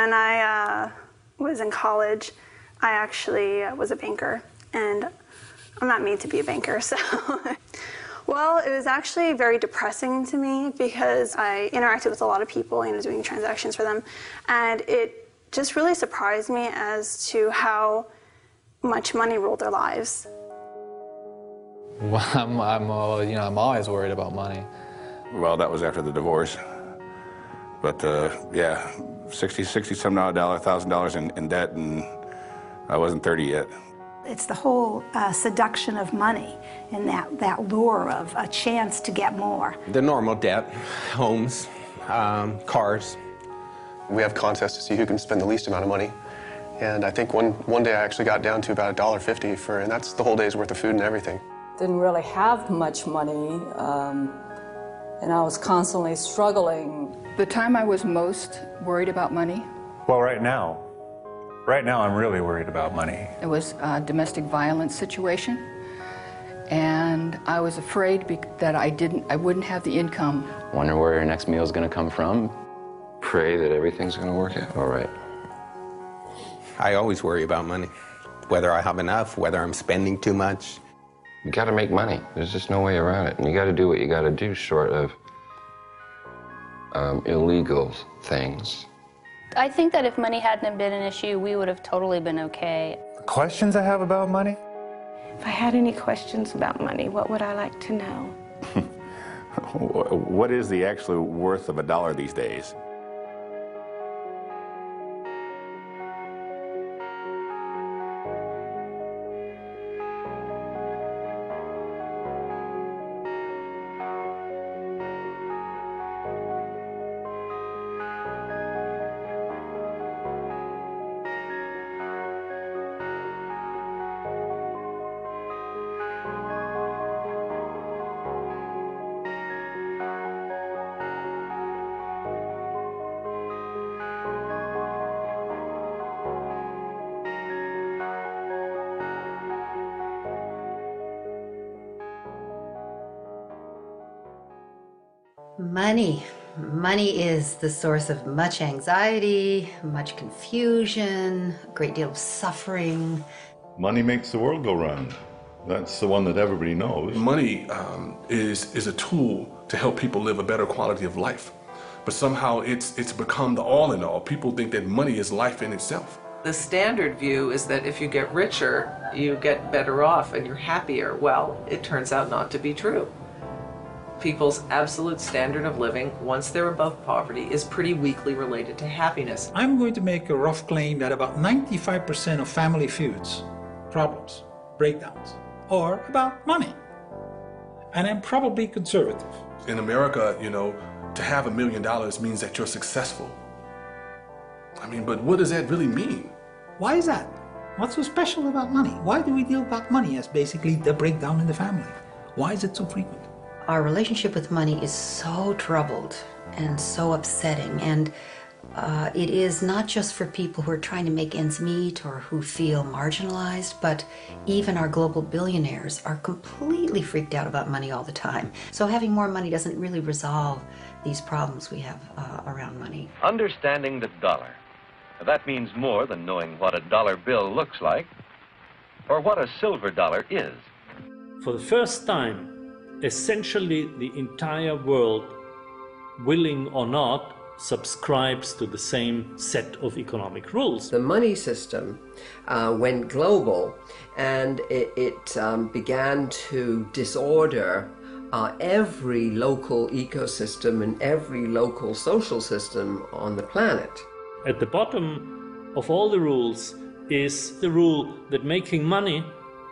when I was in college, I actually was a banker, and I'm not made to be a banker, so. Well, it was actually very depressing to me because I interacted with a lot of people, doing transactions for them, and it just really surprised me as to how much money ruled their lives. Well, I'm always worried about money. Well, that was after the divorce. But yeah, $60,000 in debt, and I wasn't 30 yet. It's the whole seduction of money and that lure of a chance to get more. The normal debt, homes, cars. We have contests to see who can spend the least amount of money. And I think one day I actually got down to about $1.50 and that's the whole day's worth of food and everything. Didn't really have much money, and I was constantly struggling. The time I was most worried about money? Well, right now I'm really worried about money. It was a domestic violence situation, and I was afraid that I wouldn't have the income. Wonder where your next meal is going to come from. Pray that everything's going to work out all right. I always worry about money, whether I have enough, whether I'm spending too much. You got to make money. There's just no way around it. And you got to do what you got to do short of illegal things. I think that if money hadn't been an issue, we would have totally been okay. The questions I have about money? If I had any questions about money, what would I like to know? What is the actual worth of $1 these days? Money is the source of much anxiety, much confusion, a great deal of suffering. Money makes the world go round. That's the one that everybody knows. Money is a tool to help people live a better quality of life. But somehow it's become the all in all. People think that money is life in itself. The standard view is that if you get richer, you get better off and you're happier. Well, it turns out not to be true. People's absolute standard of living, once they're above poverty, is pretty weakly related to happiness. I'm going to make a rough claim that about 95% of family feuds, problems, breakdowns, are about money. And I'm probably conservative. In America, to have $1 million means that you're successful. I mean, but what does that really mean? Why is that? What's so special about money? Why do we deal about money as basically the breakdown in the family? Why is it so frequent? Our relationship with money is so troubled and so upsetting, and it is not just for people who are trying to make ends meet or who feel marginalized, but even our global billionaires are completely freaked out about money all the time. So having more money doesn't really resolve these problems we have around money. Understanding the dollar. That means more than knowing what a dollar bill looks like or what a silver dollar is. For the first time, essentially the entire world, willing or not, subscribes to the same set of economic rules. The money system went global, and it began to disorder every local ecosystem and every local social system on the planet. At the bottom of all the rules is the rule that making money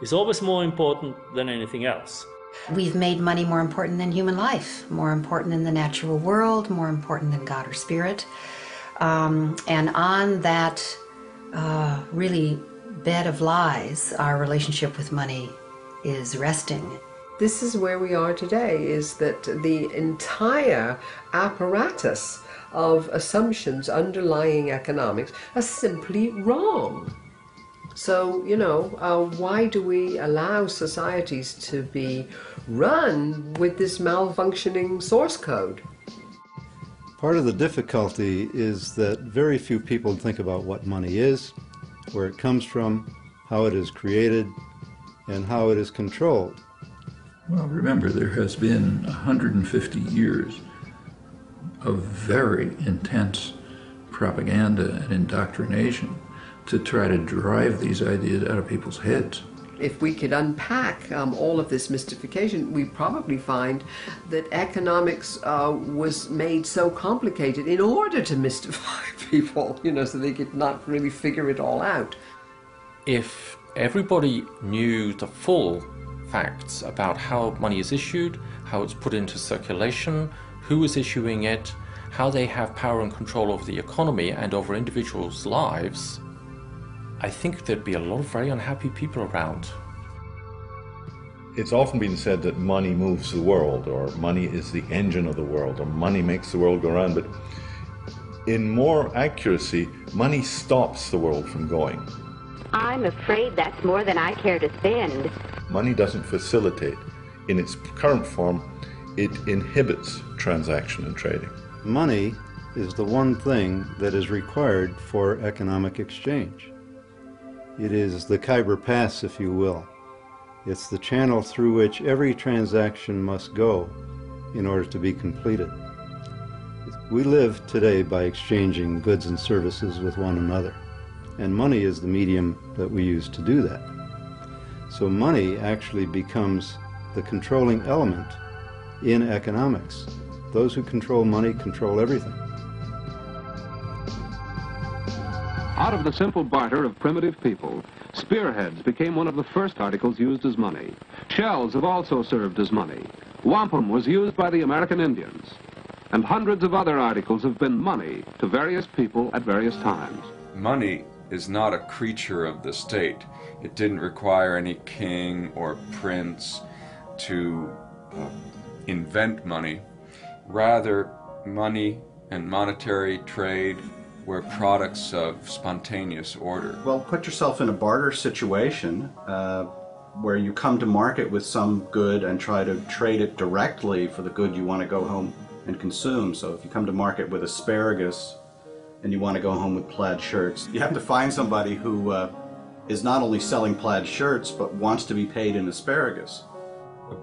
is always more important than anything else. We've made money more important than human life, more important than the natural world, more important than God or spirit. And on that really bed of lies, our relationship with money is resting. This is where we are today, is that the entire apparatus of assumptions underlying economics are simply wrong. So, why do we allow societies to be run with this malfunctioning source code? Part of the difficulty is that very few people think about what money is, where it comes from, how it is created, and how it is controlled. Well, remember, there has been 150 years of very intense propaganda and indoctrination to try to drive these ideas out of people's heads. If we could unpack all of this mystification, we probably find that economics was made so complicated in order to mystify people, you know, so they could not really figure it all out. If everybody knew the full facts about how money is issued, how it's put into circulation, who is issuing it, how they have power and control over the economy and over individuals' lives, I think there'd be a lot of very unhappy people around. It's often been said that money moves the world, or money is the engine of the world, or money makes the world go round, but in more accuracy, money stops the world from going. I'm afraid that's more than I care to spend. Money doesn't facilitate. In its current form, it inhibits transaction and trading. Money is the one thing that is required for economic exchange. It is the Khyber Pass, if you will. It's the channel through which every transaction must go in order to be completed. We live today by exchanging goods and services with one another, and money is the medium that we use to do that. So money actually becomes the controlling element in economics. Those who control money control everything. Out of the simple barter of primitive people, spearheads became one of the first articles used as money. Shells have also served as money. Wampum was used by the American Indians. And hundreds of other articles have been money to various people at various times. Money is not a creature of the state. It didn't require any king or prince to invent money. Rather, money and monetary trade were products of spontaneous order. Well, put yourself in a barter situation where you come to market with some good and try to trade it directly for the good you want to go home and consume. So if you come to market with asparagus and you want to go home with plaid shirts, you have to find somebody who is not only selling plaid shirts but wants to be paid in asparagus.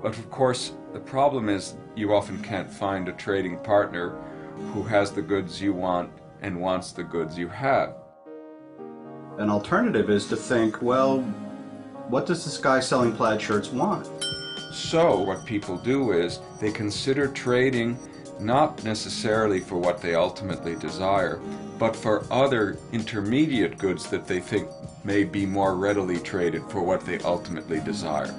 But of course, the problem is you often can't find a trading partner who has the goods you want and wants the goods you have. An alternative is to think, well, what does this guy selling plaid shirts want? So what people do is they consider trading not necessarily for what they ultimately desire, but for other intermediate goods that they think may be more readily traded for what they ultimately desire.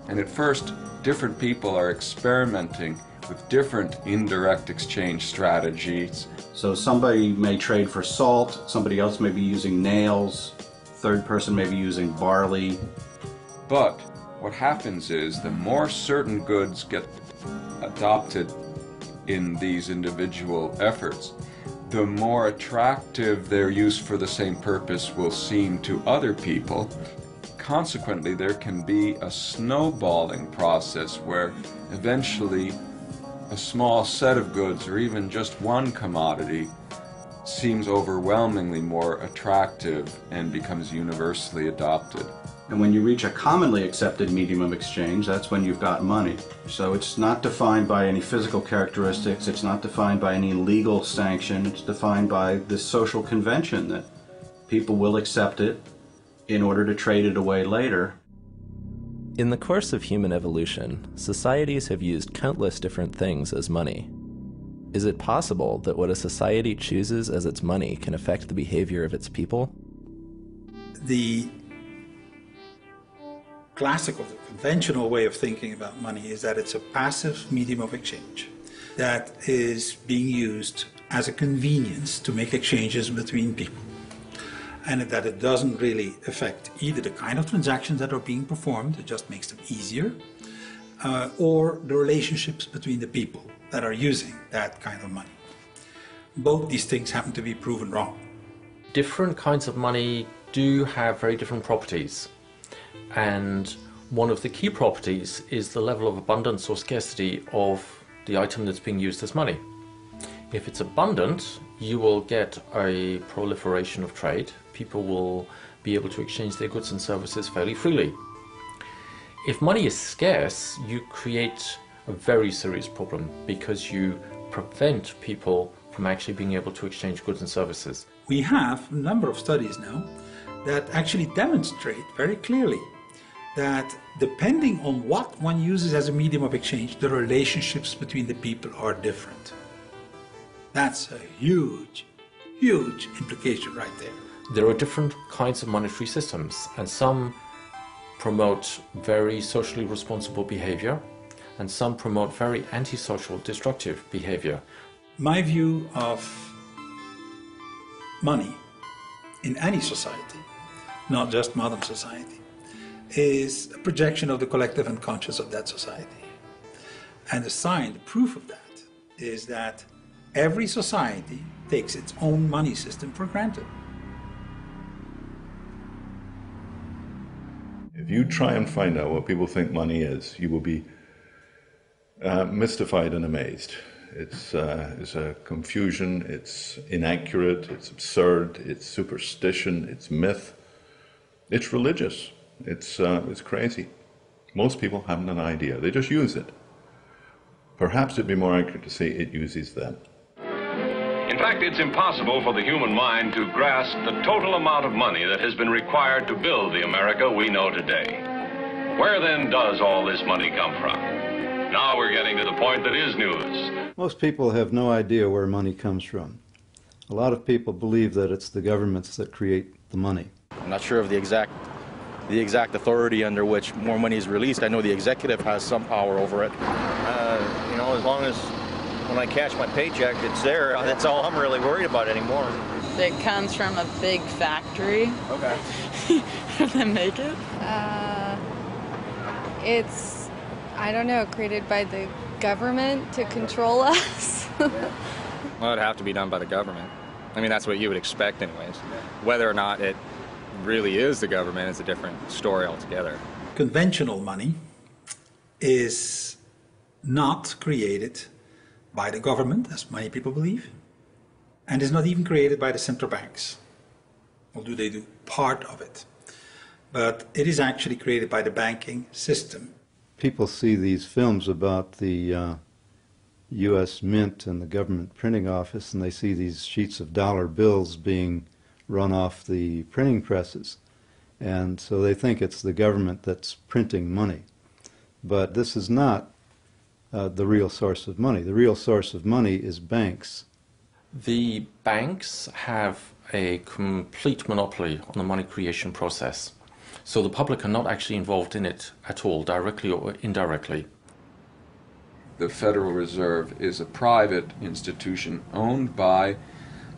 And at first, different people are experimenting with different indirect exchange strategies. So somebody may trade for salt, somebody else may be using nails, third person may be using barley. But what happens is the more certain goods get adopted in these individual efforts, the more attractive their use for the same purpose will seem to other people. Consequently, there can be a snowballing process where eventually a small set of goods, or even just one commodity, seems overwhelmingly more attractive and becomes universally adopted. And when you reach a commonly accepted medium of exchange, that's when you've got money. So it's not defined by any physical characteristics, it's not defined by any legal sanction, it's defined by this social convention that people will accept it in order to trade it away later. In the course of human evolution, societies have used countless different things as money. Is it possible that what a society chooses as its money can affect the behavior of its people? The classical, the conventional way of thinking about money is that it's a passive medium of exchange that is being used as a convenience to make exchanges between people, and that it doesn't really affect either the kind of transactions that are being performed, it just makes them easier, or the relationships between the people that are using that kind of money. Both these things happen to be proven wrong. Different kinds of money do have very different properties. And one of the key properties is the level of abundance or scarcity of the item that's being used as money. If it's abundant, you will get a proliferation of trade. People will be able to exchange their goods and services fairly freely. If money is scarce, you create a very serious problem because you prevent people from actually being able to exchange goods and services. We have a number of studies now that actually demonstrate very clearly that depending on what one uses as a medium of exchange, the relationships between the people are different. That's a huge, huge implication right there. There are different kinds of monetary systems, and some promote very socially responsible behavior, and some promote very antisocial, destructive behavior. My view of money in any society, not just modern society, is a projection of the collective unconscious of that society. And the sign, the proof of that, is that every society takes its own money system for granted. If you try and find out what people think money is, you will be mystified and amazed. It's a confusion, it's inaccurate, it's absurd, it's superstition, it's myth, it's religious, it's crazy. Most people haven't an idea, they just use it. Perhaps it'd be more accurate to say it uses them. In fact, it's impossible for the human mind to grasp the total amount of money that has been required to build the America we know today. Where then does all this money come from? Now we're getting to the point that is news. Most people have no idea where money comes from. A lot of people believe that it's the governments that create the money. I'm not sure of the exact authority under which more money is released. I know the executive has some power over it. You know, as long as when I cash my paycheck, it's there. That's all I'm really worried about anymore. It comes from a big factory. Okay. They make it? It's, I don't know, created by the government to control us. Well, it'd have to be done by the government. I mean, that's what you would expect anyways. Whether or not it really is the government is a different story altogether. Conventional money is not created by the government, as many people believe, and is not even created by the central banks. Or do they do part of it? But it is actually created by the banking system. People see these films about the U.S. Mint and the government printing office, and they see these sheets of dollar bills being run off the printing presses. And so they think it's the government that's printing money. But this is not the real source of money. The real source of money is banks. The banks have a complete monopoly on the money creation process. So the public are not actually involved in it at all, directly or indirectly. The Federal Reserve is a private institution owned by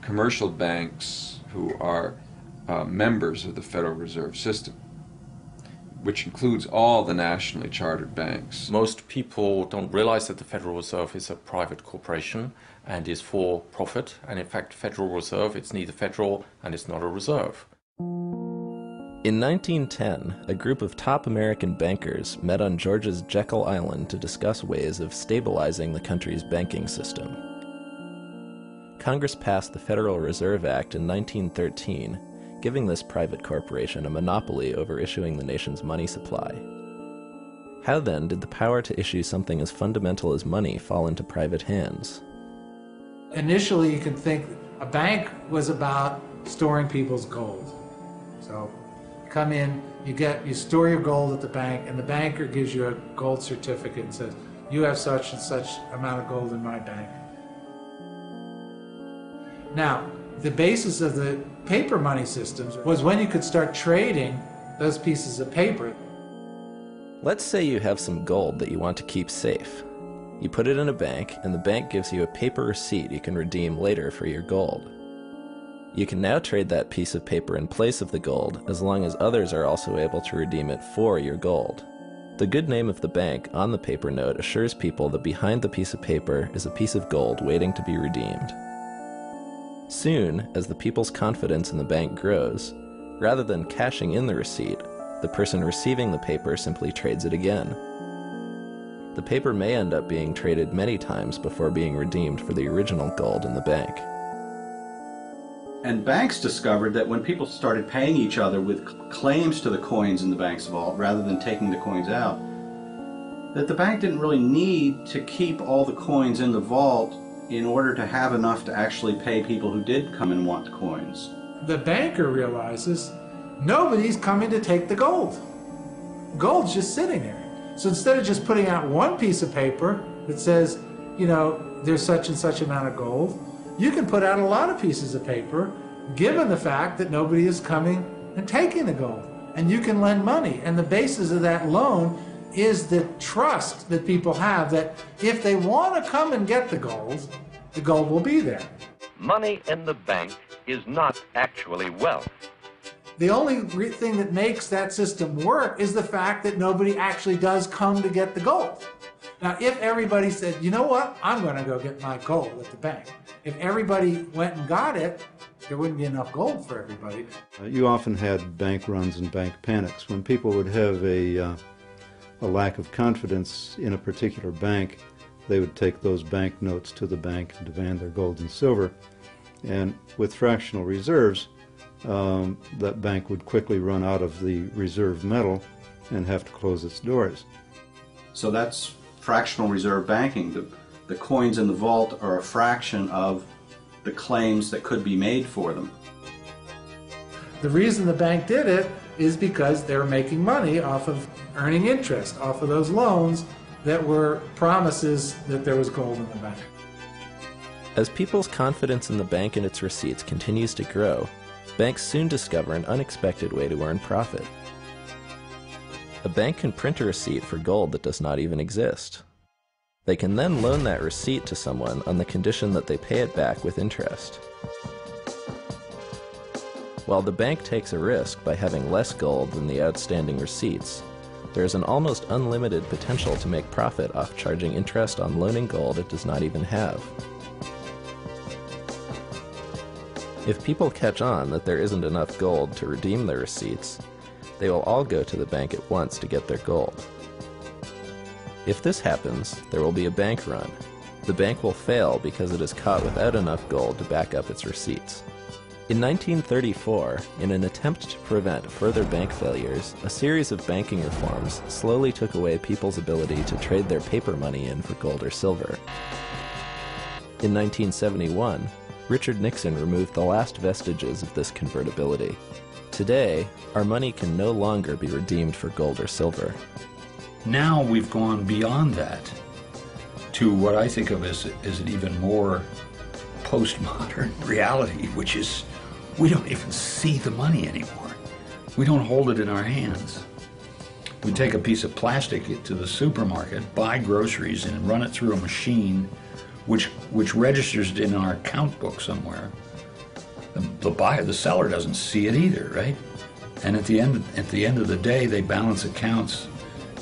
commercial banks who are members of the Federal Reserve System, which includes all the nationally chartered banks. Most people don't realize that the Federal Reserve is a private corporation and is for profit. And in fact, Federal Reserve, it's neither federal and it's not a reserve. In 1910, a group of top American bankers met on Georgia's Jekyll Island to discuss ways of stabilizing the country's banking system. Congress passed the Federal Reserve Act in 1913, giving this private corporation a monopoly over issuing the nation's money supply. How then did the power to issue something as fundamental as money fall into private hands? Initially, you can think a bank was about storing people's gold. So you come in, you store your gold at the bank, and the banker gives you a gold certificate and says, you have such and such amount of gold in my bank. Now, the basis of the paper money systems was when you could start trading those pieces of paper. Let's say you have some gold that you want to keep safe. You put it in a bank, and the bank gives you a paper receipt you can redeem later for your gold. You can now trade that piece of paper in place of the gold, as long as others are also able to redeem it for your gold. The good name of the bank on the paper note assures people that behind the piece of paper is a piece of gold waiting to be redeemed. Soon, as the people's confidence in the bank grows, rather than cashing in the receipt, the person receiving the paper simply trades it again. The paper may end up being traded many times before being redeemed for the original gold in the bank. And banks discovered that when people started paying each other with claims to the coins in the bank's vault rather than taking the coins out, that the bank didn't really need to keep all the coins in the vault in order to have enough to actually pay people who did come and want the coins. The banker realizes nobody's coming to take the gold. Gold's just sitting there. So instead of just putting out one piece of paper that says, you know, there's such and such amount of gold, you can put out a lot of pieces of paper given the fact that nobody is coming and taking the gold. And you can lend money. And the basis of that loan is the trust that people have that if they want to come and get the gold will be there. Money in the bank is not actually wealth. The only thing that makes that system work is the fact that nobody actually does come to get the gold. Now, if everybody said, you know what, I'm going to go get my gold at the bank. If everybody went and got it, there wouldn't be enough gold for everybody. You often had bank runs and bank panics. When people would have a lack of confidence in a particular bank, they would take those bank notes to the bank and demand their gold and silver. And with fractional reserves, that bank would quickly run out of the reserve metal and have to close its doors. So that's fractional reserve banking. The coins in the vault are a fraction of the claims that could be made for them. The reason the bank did it is because they were making money off of earning interest, off of those loans that were promises that there was gold in the bank. As people's confidence in the bank and its receipts continues to grow, banks soon discover an unexpected way to earn profit. A bank can print a receipt for gold that does not even exist. They can then loan that receipt to someone on the condition that they pay it back with interest. While the bank takes a risk by having less gold than the outstanding receipts, there is an almost unlimited potential to make profit off charging interest on loaning gold it does not even have. If people catch on that there isn't enough gold to redeem their receipts, they will all go to the bank at once to get their gold. If this happens, there will be a bank run. The bank will fail because it is caught without enough gold to back up its receipts. In 1934, in an attempt to prevent further bank failures, a series of banking reforms slowly took away people's ability to trade their paper money in for gold or silver. In 1971, Richard Nixon removed the last vestiges of this convertibility. Today, our money can no longer be redeemed for gold or silver. Now we've gone beyond that to what I think of as an even more postmodern reality, which is we don't even see the money anymore. We don't hold it in our hands. We take a piece of plastic to the supermarket, buy groceries, and run it through a machine which registers it in our account book somewhere. The seller doesn't see it either, right? And at the end of the day, they balance accounts,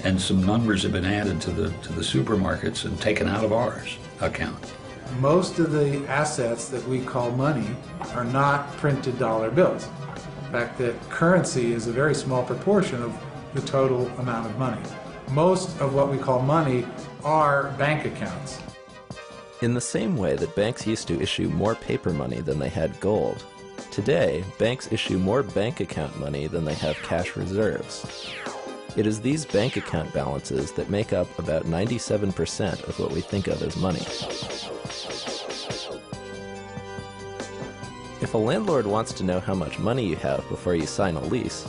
and some numbers have been added to the supermarkets and taken out of ours account. Most of the assets that we call money are not printed dollar bills. In fact, that currency is a very small proportion of the total amount of money. Most of what we call money are bank accounts. In the same way that banks used to issue more paper money than they had gold, today banks issue more bank account money than they have cash reserves. It is these bank account balances that make up about 97% of what we think of as money. If a landlord wants to know how much money you have before you sign a lease,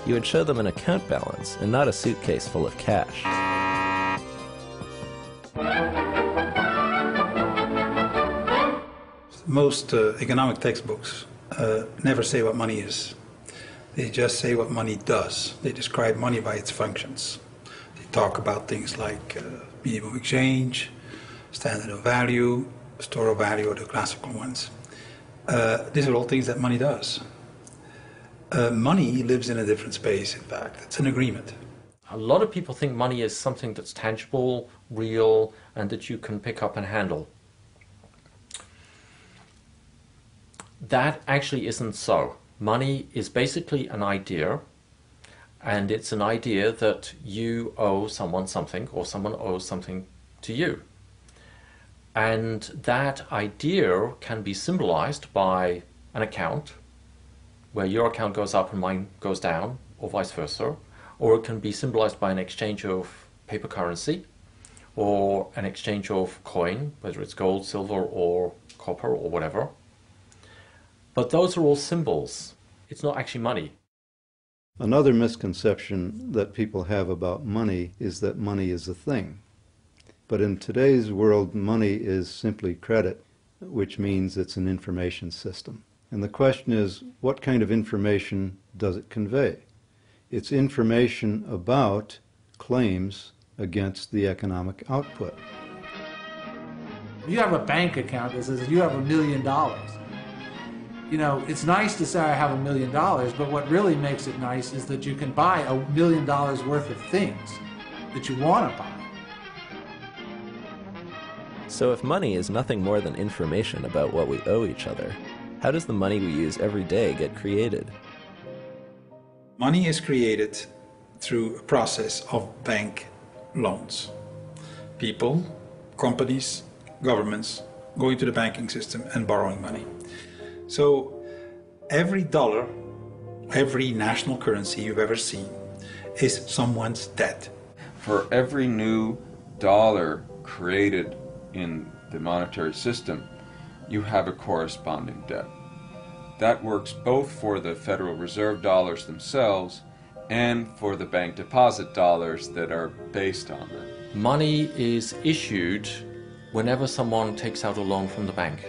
you would show them an account balance and not a suitcase full of cash. Most economic textbooks never say what money is. They just say what money does. They describe money by its functions. They talk about things like medium of exchange, standard of value, store of value, or the classical ones. These are all things that money does. Money lives in a different space, in fact. It's an agreement. A lot of people think money is something that's tangible, real, and that you can pick up and handle. That actually isn't so. Money is basically an idea, And it's an idea that you owe someone something or someone owes something to you. And that idea can be symbolized by an account, where your account goes up and mine goes down, or vice versa. Or it can be symbolized by an exchange of paper currency, or an exchange of coin, whether it's gold, silver, or copper, or whatever. But those are all symbols. It's not actually money. Another misconception that people have about money is that money is a thing. But in today's world, money is simply credit, which means it's an information system. And the question is, what kind of information does it convey? It's information about claims against the economic output. You have a bank account that says you have $1 million. You know, it's nice to say I have $1 million, but what really makes it nice is that you can buy $1 million worth of things that you want to buy. So if money is nothing more than information about what we owe each other, how does the money we use every day get created? Money is created through a process of bank loans. People, companies, governments going to the banking system and borrowing money. So every dollar, every national currency you've ever seen is someone's debt. For every new dollar created in the monetary system, you have a corresponding debt. That works both for the Federal Reserve dollars themselves and for the bank deposit dollars that are based on them. Money is issued whenever someone takes out a loan from the bank.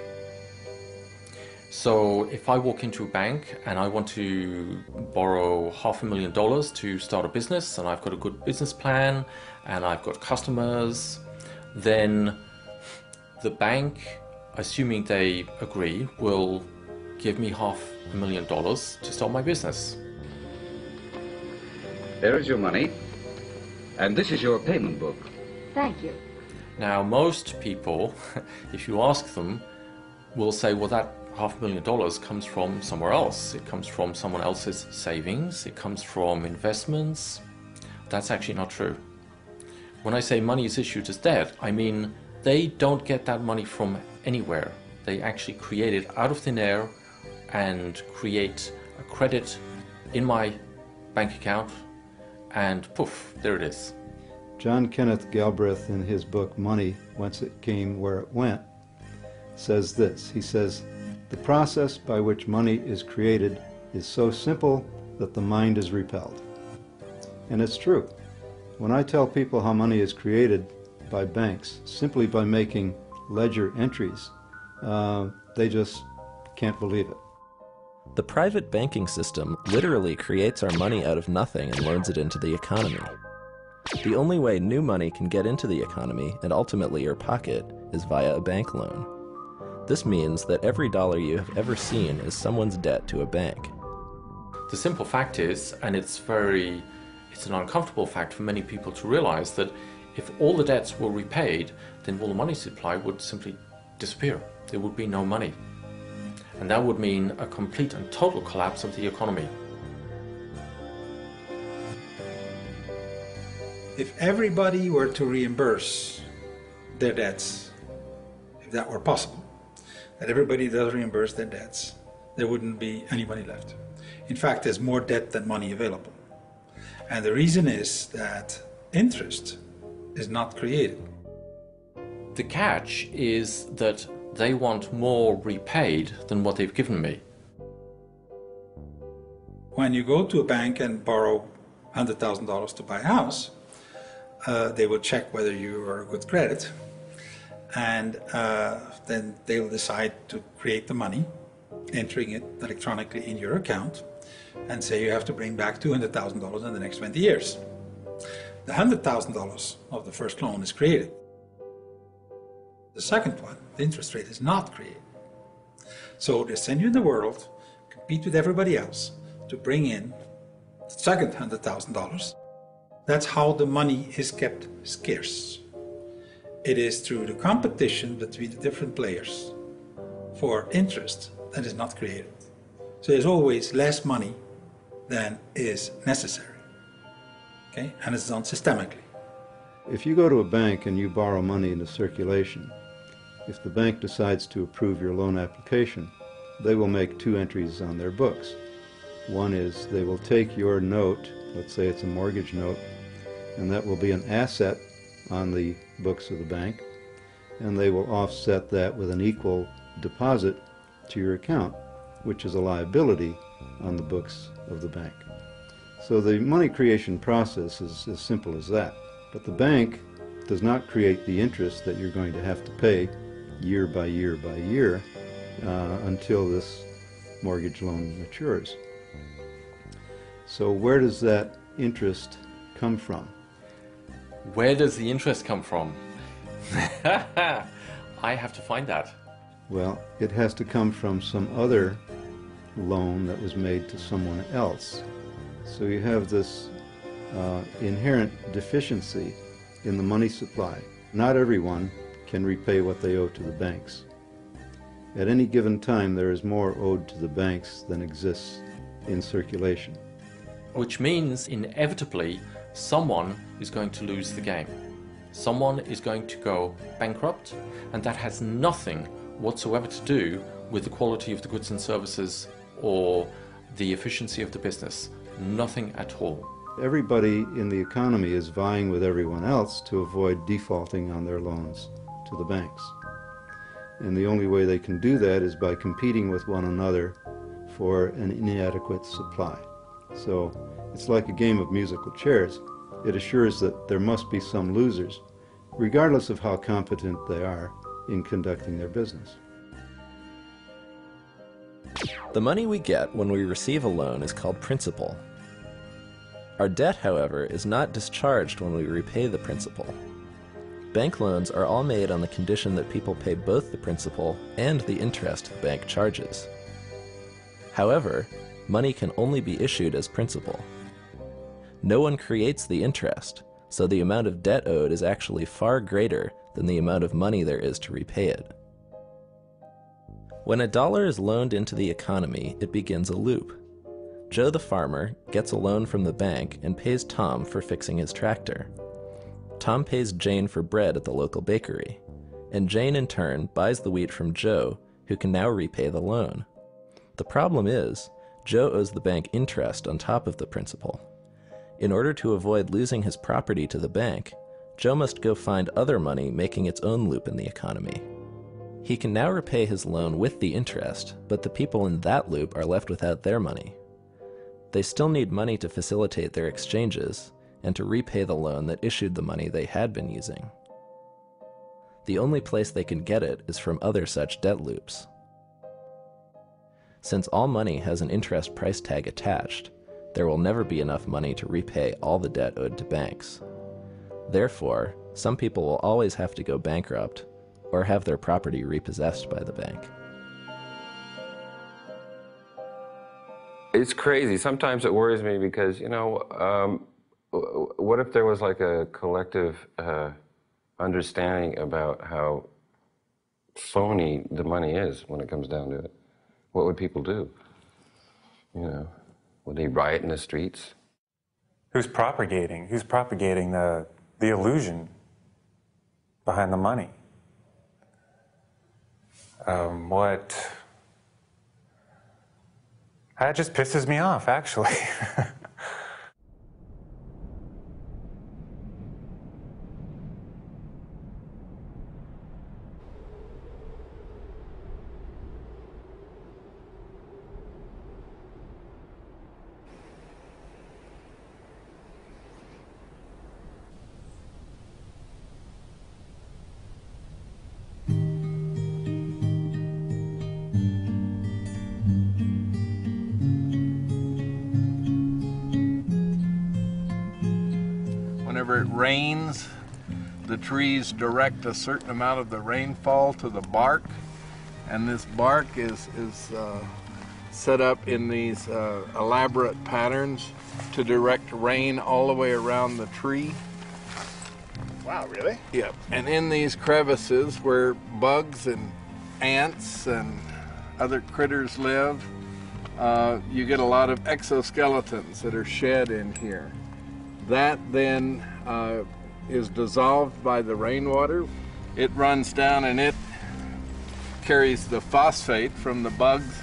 So if I walk into a bank and I want to borrow $500,000 to start a business, and I've got a good business plan and I've got customers, then the bank, assuming they agree, will give me $500,000 to start my business. There is your money, and this is your payment book. Thank you. Now, most people, if you ask them, will say, well, that $500,000 comes from somewhere else. It comes from someone else's savings. It comes from investments. That's actually not true. When I say money is issued as debt, I mean they don't get that money from anywhere. They actually create it out of thin air and create a credit in my bank account, and poof, there it is. John Kenneth Galbraith, in his book Money, Whence It Came, Where It Went, says this. He says, "The process by which money is created is so simple that the mind is repelled." And it's true. When I tell people how money is created by banks simply by making ledger entries, they just can't believe it. The private banking system literally creates our money out of nothing and loads it into the economy. The only way new money can get into the economy and ultimately your pocket is via a bank loan. This means that every dollar you have ever seen is someone's debt to a bank. The simple fact is, and it's an uncomfortable fact for many people to realize, that if all the debts were repaid, then all the money supply would simply disappear. There would be no money. And that would mean a complete and total collapse of the economy. If everybody were to reimburse their debts, if that were possible, that everybody does reimburse their debts, there wouldn't be any money left. In fact, there's more debt than money available. And the reason is that interest is not created. The catch is that they want more repaid than what they've given me. When you go to a bank and borrow $100,000 to buy a house, they will check whether you are a good credit, and then they'll decide to create the money, entering it electronically in your account, and say you have to bring back $200,000 in the next 20 years. The $100,000 of the first loan is created. The second one, the interest rate, is not created. So they send you in the world, compete with everybody else to bring in the second $100,000. That's how the money is kept scarce. It is through the competition between the different players for interest that is not created. So there's always less money than is necessary. okay? And it's done systemically. If you go to a bank and you borrow money into circulation, if the bank decides to approve your loan application, they will make two entries on their books. One is they will take your note, let's say it's a mortgage note, and that will be an asset on the books of the bank, and they will offset that with an equal deposit to your account, which is a liability on the books of the bank. So the money creation process is as simple as that. But the bank does not create the interest that you're going to have to pay year by year by year until this mortgage loan matures. So where does that interest come from? Where does the interest come from? I have to find that. Well, it has to come from some other loan that was made to someone else. So you have this inherent deficiency in the money supply. Not everyone can repay what they owe to the banks. At any given time, there is more owed to the banks than exists in circulation. Which means, inevitably, someone is going to lose the game. Someone is going to go bankrupt, and that has nothing whatsoever to do with the quality of the goods and services or the efficiency of the business. Nothing at all. Everybody in the economy is vying with everyone else to avoid defaulting on their loans to the banks. And the only way they can do that is by competing with one another for an inadequate supply. So it's like a game of musical chairs. It assures that there must be some losers, regardless of how competent they are in conducting their business. The money we get when we receive a loan is called principal. Our debt, however, is not discharged when we repay the principal. Bank loans are all made on the condition that people pay both the principal and the interest the bank charges. However, money can only be issued as principal. No one creates the interest, so the amount of debt owed is actually far greater than the amount of money there is to repay it. When a dollar is loaned into the economy, it begins a loop. Joe the farmer gets a loan from the bank and pays Tom for fixing his tractor. Tom pays Jane for bread at the local bakery, and Jane in turn buys the wheat from Joe, who can now repay the loan. The problem is, Joe owes the bank interest on top of the principal. In order to avoid losing his property to the bank, Joe must go find other money making its own loop in the economy. He can now repay his loan with the interest, but the people in that loop are left without their money. They still need money to facilitate their exchanges and to repay the loan that issued the money they had been using. The only place they can get it is from other such debt loops. Since all money has an interest price tag attached, there will never be enough money to repay all the debt owed to banks. Therefore, some people will always have to go bankrupt or have their property repossessed by the bank. It's crazy. Sometimes it worries me because, you know, what if there was like a collective understanding about how phony the money is when it comes down to it? What would people do? You know, would they riot in the streets? Who's propagating the illusion behind the money? That just pisses me off, actually. Whenever it rains, the trees direct a certain amount of the rainfall to the bark, and this bark is set up in these elaborate patterns to direct rain all the way around the tree. Wow, really? Yep. And in these crevices where bugs and ants and other critters live, you get a lot of exoskeletons that are shed in here. That then is dissolved by the rainwater. It runs down and it carries the phosphate from the bugs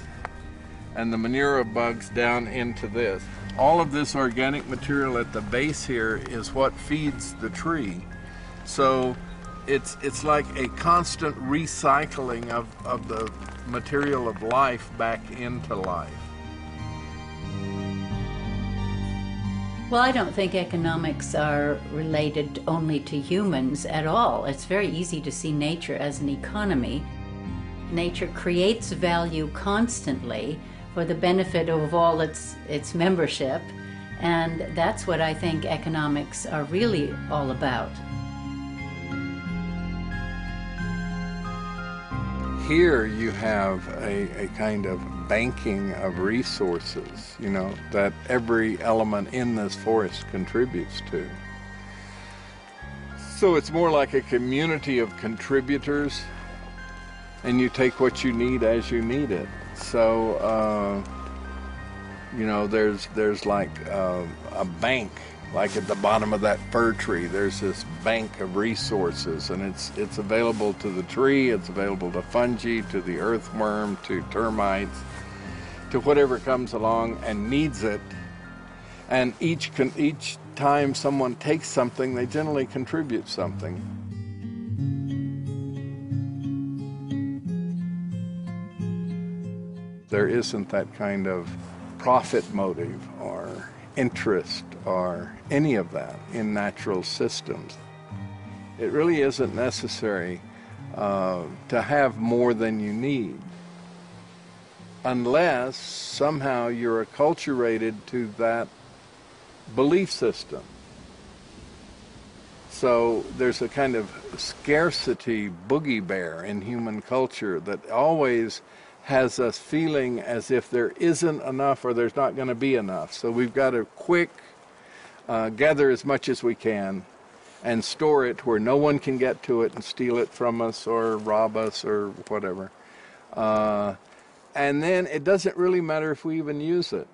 and the manure of bugs down into this. All of this organic material at the base here is what feeds the tree. So it's like a constant recycling of the material of life back into life. Well, I don't think economics are related only to humans at all. It's very easy to see nature as an economy. Nature creates value constantly for the benefit of all its membership, and that's what I think economics are really all about. Here you have a kind of banking of resources, you know, that every element in this forest contributes to. So it's more like a community of contributors, and you take what you need as you need it. So, you know, there's like a bank, like at the bottom of that fir tree, there's this bank of resources, and it's available to the tree, it's available to fungi, to the earthworm, to termites, to whatever comes along and needs it. And each time someone takes something, they generally contribute something. There isn't that kind of profit motive or interest or any of that in natural systems. It really isn't necessary to have more than you need, unless somehow you're acculturated to that belief system. So there's a kind of scarcity boogie bear in human culture that always has us feeling as if there isn't enough or there's not going to be enough. So we've got to quick gather as much as we can and store it where no one can get to it and steal it from us or rob us or whatever. And then it doesn't really matter if we even use it.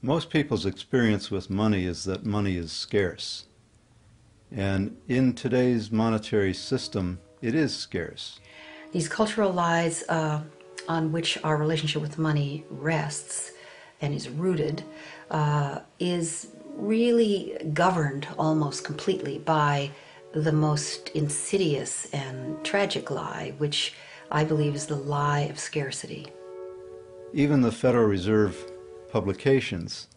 Most people's experience with money is that money is scarce. And in today's monetary system, it is scarce. These cultural lies on which our relationship with money rests and is rooted is really governed almost completely by the most insidious and tragic lie, which I believe is the lie of scarcity. Even the Federal Reserve publications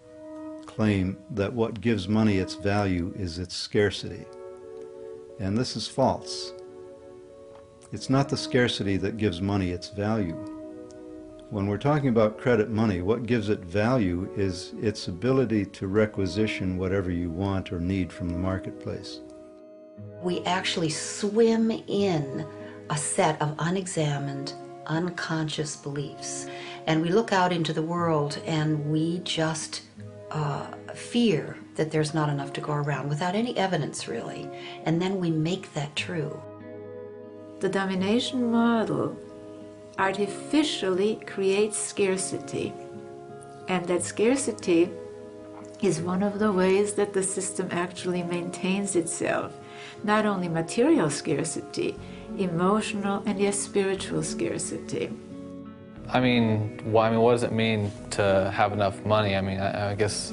claim that what gives money its value is its scarcity. And this is false. It's not the scarcity that gives money its value. When we're talking about credit money, what gives it value is its ability to requisition whatever you want or need from the marketplace. We actually swim in a set of unexamined, unconscious beliefs. And we look out into the world and we just fear that there's not enough to go around without any evidence, really. And then we make that true. The domination model artificially creates scarcity, and that scarcity is one of the ways that the system actually maintains itself. Not only material scarcity, emotional and yes, spiritual scarcity. I mean, what does it mean to have enough money? I mean, I guess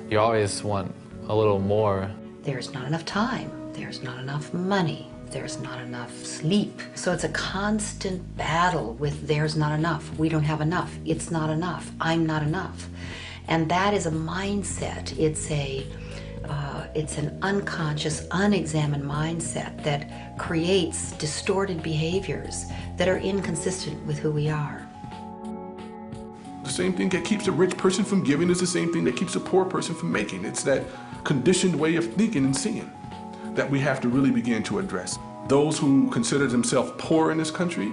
you always want a little more. There's not enough time, there's not enough money, there's not enough sleep. So it's a constant battle with there's not enough, we don't have enough, it's not enough, I'm not enough. And that is a mindset. It's an unconscious, unexamined mindset that creates distorted behaviors that are inconsistent with who we are. The same thing that keeps a rich person from giving is the same thing that keeps a poor person from making. It's that conditioned way of thinking and seeing that we have to really begin to address. Those who consider themselves poor in this country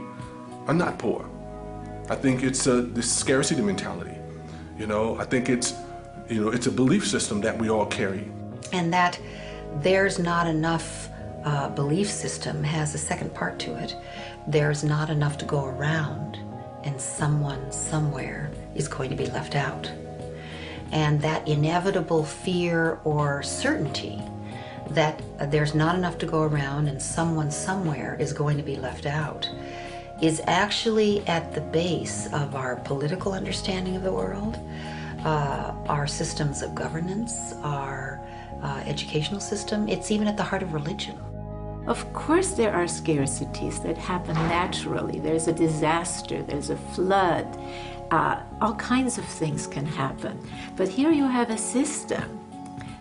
are not poor. I think it's this scarcity mentality. You know, I think it's a belief system that we all carry. And that there's not enough belief system has a second part to it. There's not enough to go around, and someone somewhere is going to be left out. And that inevitable fear or certainty that there's not enough to go around and someone somewhere is going to be left out is actually at the base of our political understanding of the world, our systems of governance, our educational system. It's even at the heart of religion. Of course there are scarcities that happen naturally. There's a disaster, there's a flood, all kinds of things can happen. But here you have a system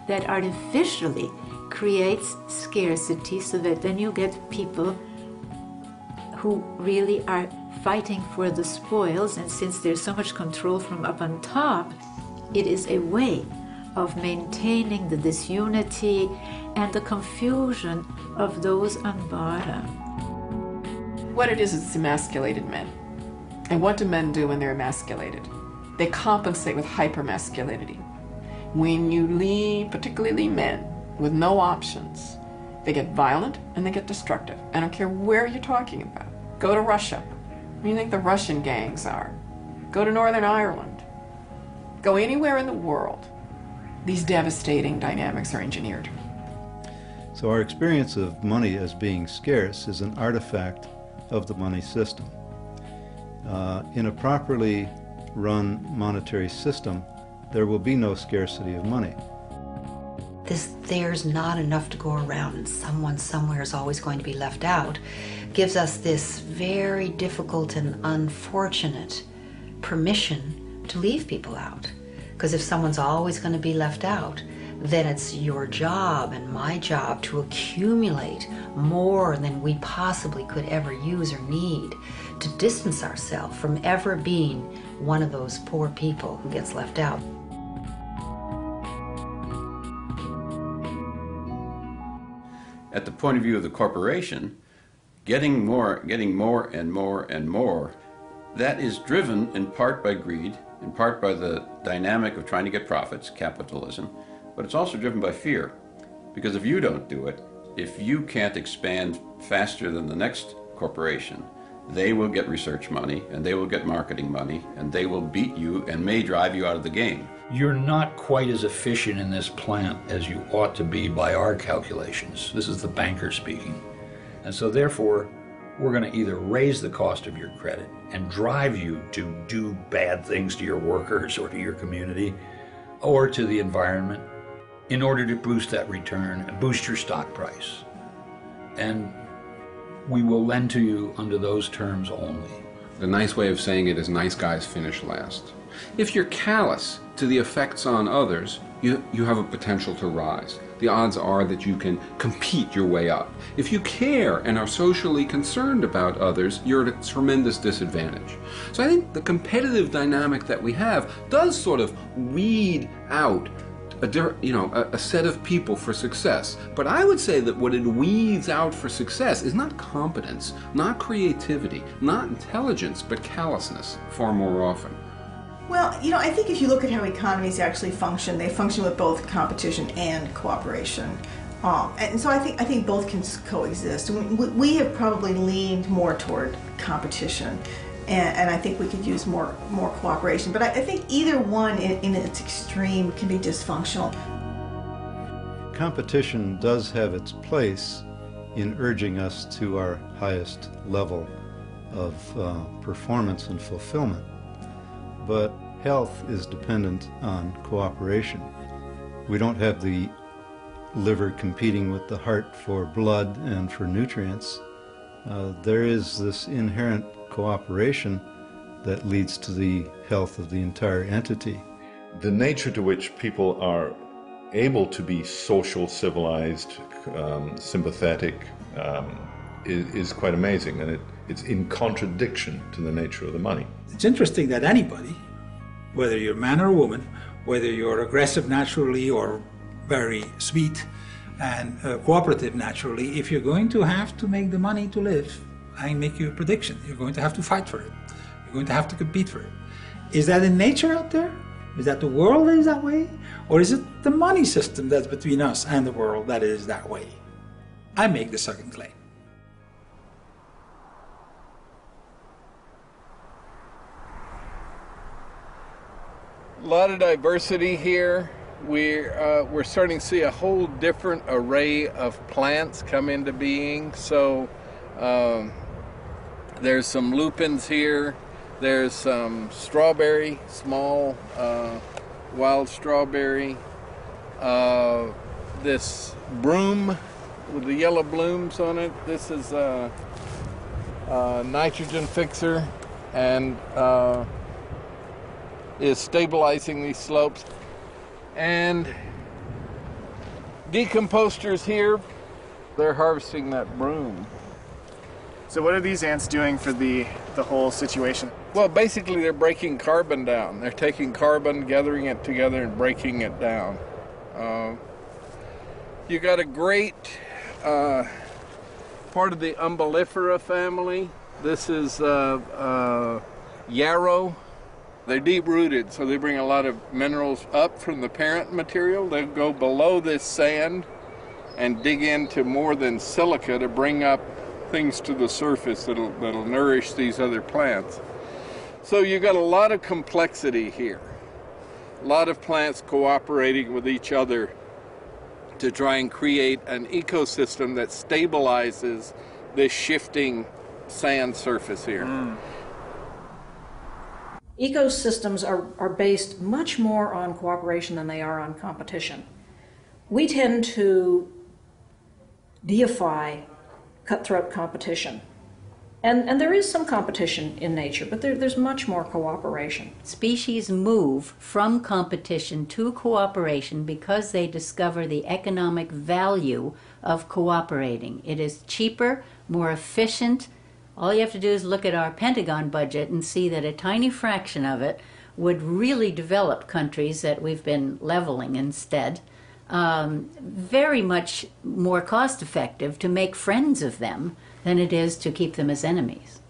that artificially creates scarcity so that then you get people who really are fighting for the spoils, and since there's so much control from up on top, it is a way of maintaining the disunity and the confusion of those on bottom. What it is, it's emasculated men. And what do men do when they're emasculated? They compensate with hypermasculinity. When you leave, particularly men, with no options, they get violent and they get destructive. I don't care where you're talking about. Go to Russia. What do you think the Russian gangs are? Go to Northern Ireland. Go anywhere in the world. These devastating dynamics are engineered. So our experience of money as being scarce is an artifact of the money system. In a properly run monetary system, there will be no scarcity of money. There's not enough to go around and someone somewhere is always going to be left out gives us this very difficult and unfortunate permission to leave people out. Because if someone's always going to be left out, then it's your job and my job to accumulate more than we possibly could ever use or need to distance ourselves from ever being one of those poor people who gets left out. At the point of view of the corporation, getting more and more and more, that is driven in part by greed, in part by the dynamic of trying to get profits, capitalism, but it's also driven by fear. Because if you don't do it, if you can't expand faster than the next corporation, they will get research money, and they will get marketing money, and they will beat you and may drive you out of the game. You're not quite as efficient in this plant as you ought to be by our calculations. This is the banker speaking. And so therefore, we're going to either raise the cost of your credit and drive you to do bad things to your workers or to your community or to the environment in order to boost that return and boost your stock price. And we will lend to you under those terms only. The nice way of saying it is nice guys finish last. If you're callous to the effects on others, you have a potential to rise. The odds are that you can compete your way up. If you care and are socially concerned about others, you're at a tremendous disadvantage. So I think the competitive dynamic that we have does sort of weed out a set of people for success. But I would say that what it weeds out for success is not competence, not creativity, not intelligence, but callousness far more often. Well, I think if you look at how economies actually function, they function with both competition and cooperation. And so I think both can coexist. We have probably leaned more toward competition, and I think we could use more cooperation. But I think either one in its extreme can be dysfunctional. Competition does have its place in urging us to our highest level of performance and fulfillment. But health is dependent on cooperation. We don't have the liver competing with the heart for blood and for nutrients. There is this inherent cooperation that leads to the health of the entire entity. The nature to which people are able to be social, civilized, sympathetic, is quite amazing, and it's in contradiction to the nature of the money. It's interesting that anybody, whether you're a man or a woman, whether you're aggressive naturally or very sweet and cooperative naturally, if you're going to have to make the money to live, I make you a prediction. You're going to have to fight for it. You're going to have to compete for it. Is that in nature out there? Is that the world is that way? Or is it the money system that's between us and the world that is that way? I make the second claim. A lot of diversity here. We're starting to see a whole different array of plants come into being. So there's some lupins here. There's some strawberry, small wild strawberry. This broom with the yellow blooms on it. This is a nitrogen fixer and is stabilizing these slopes. And decomposters here, they're harvesting that broom. So what are these ants doing for the whole situation? Well, basically they're breaking carbon down. They're taking carbon, gathering it together, and breaking it down. You got a great part of the Umbellifera family. This is yarrow. They're deep-rooted, so they bring a lot of minerals up from the parent material. They'll go below this sand and dig into more than silica to bring up things to the surface that'll nourish these other plants. So you've got a lot of complexity here. A lot of plants cooperating with each other to try and create an ecosystem that stabilizes this shifting sand surface here. Ecosystems are based much more on cooperation than they are on competition. We tend to deify cutthroat competition. And there is some competition in nature, but there's much more cooperation. Species move from competition to cooperation because they discover the economic value of cooperating. It is cheaper, more efficient. All you have to do is look at our Pentagon budget and see that a tiny fraction of it would really develop countries that we've been leveling instead. Very much more cost effective to make friends of them than it is to keep them as enemies.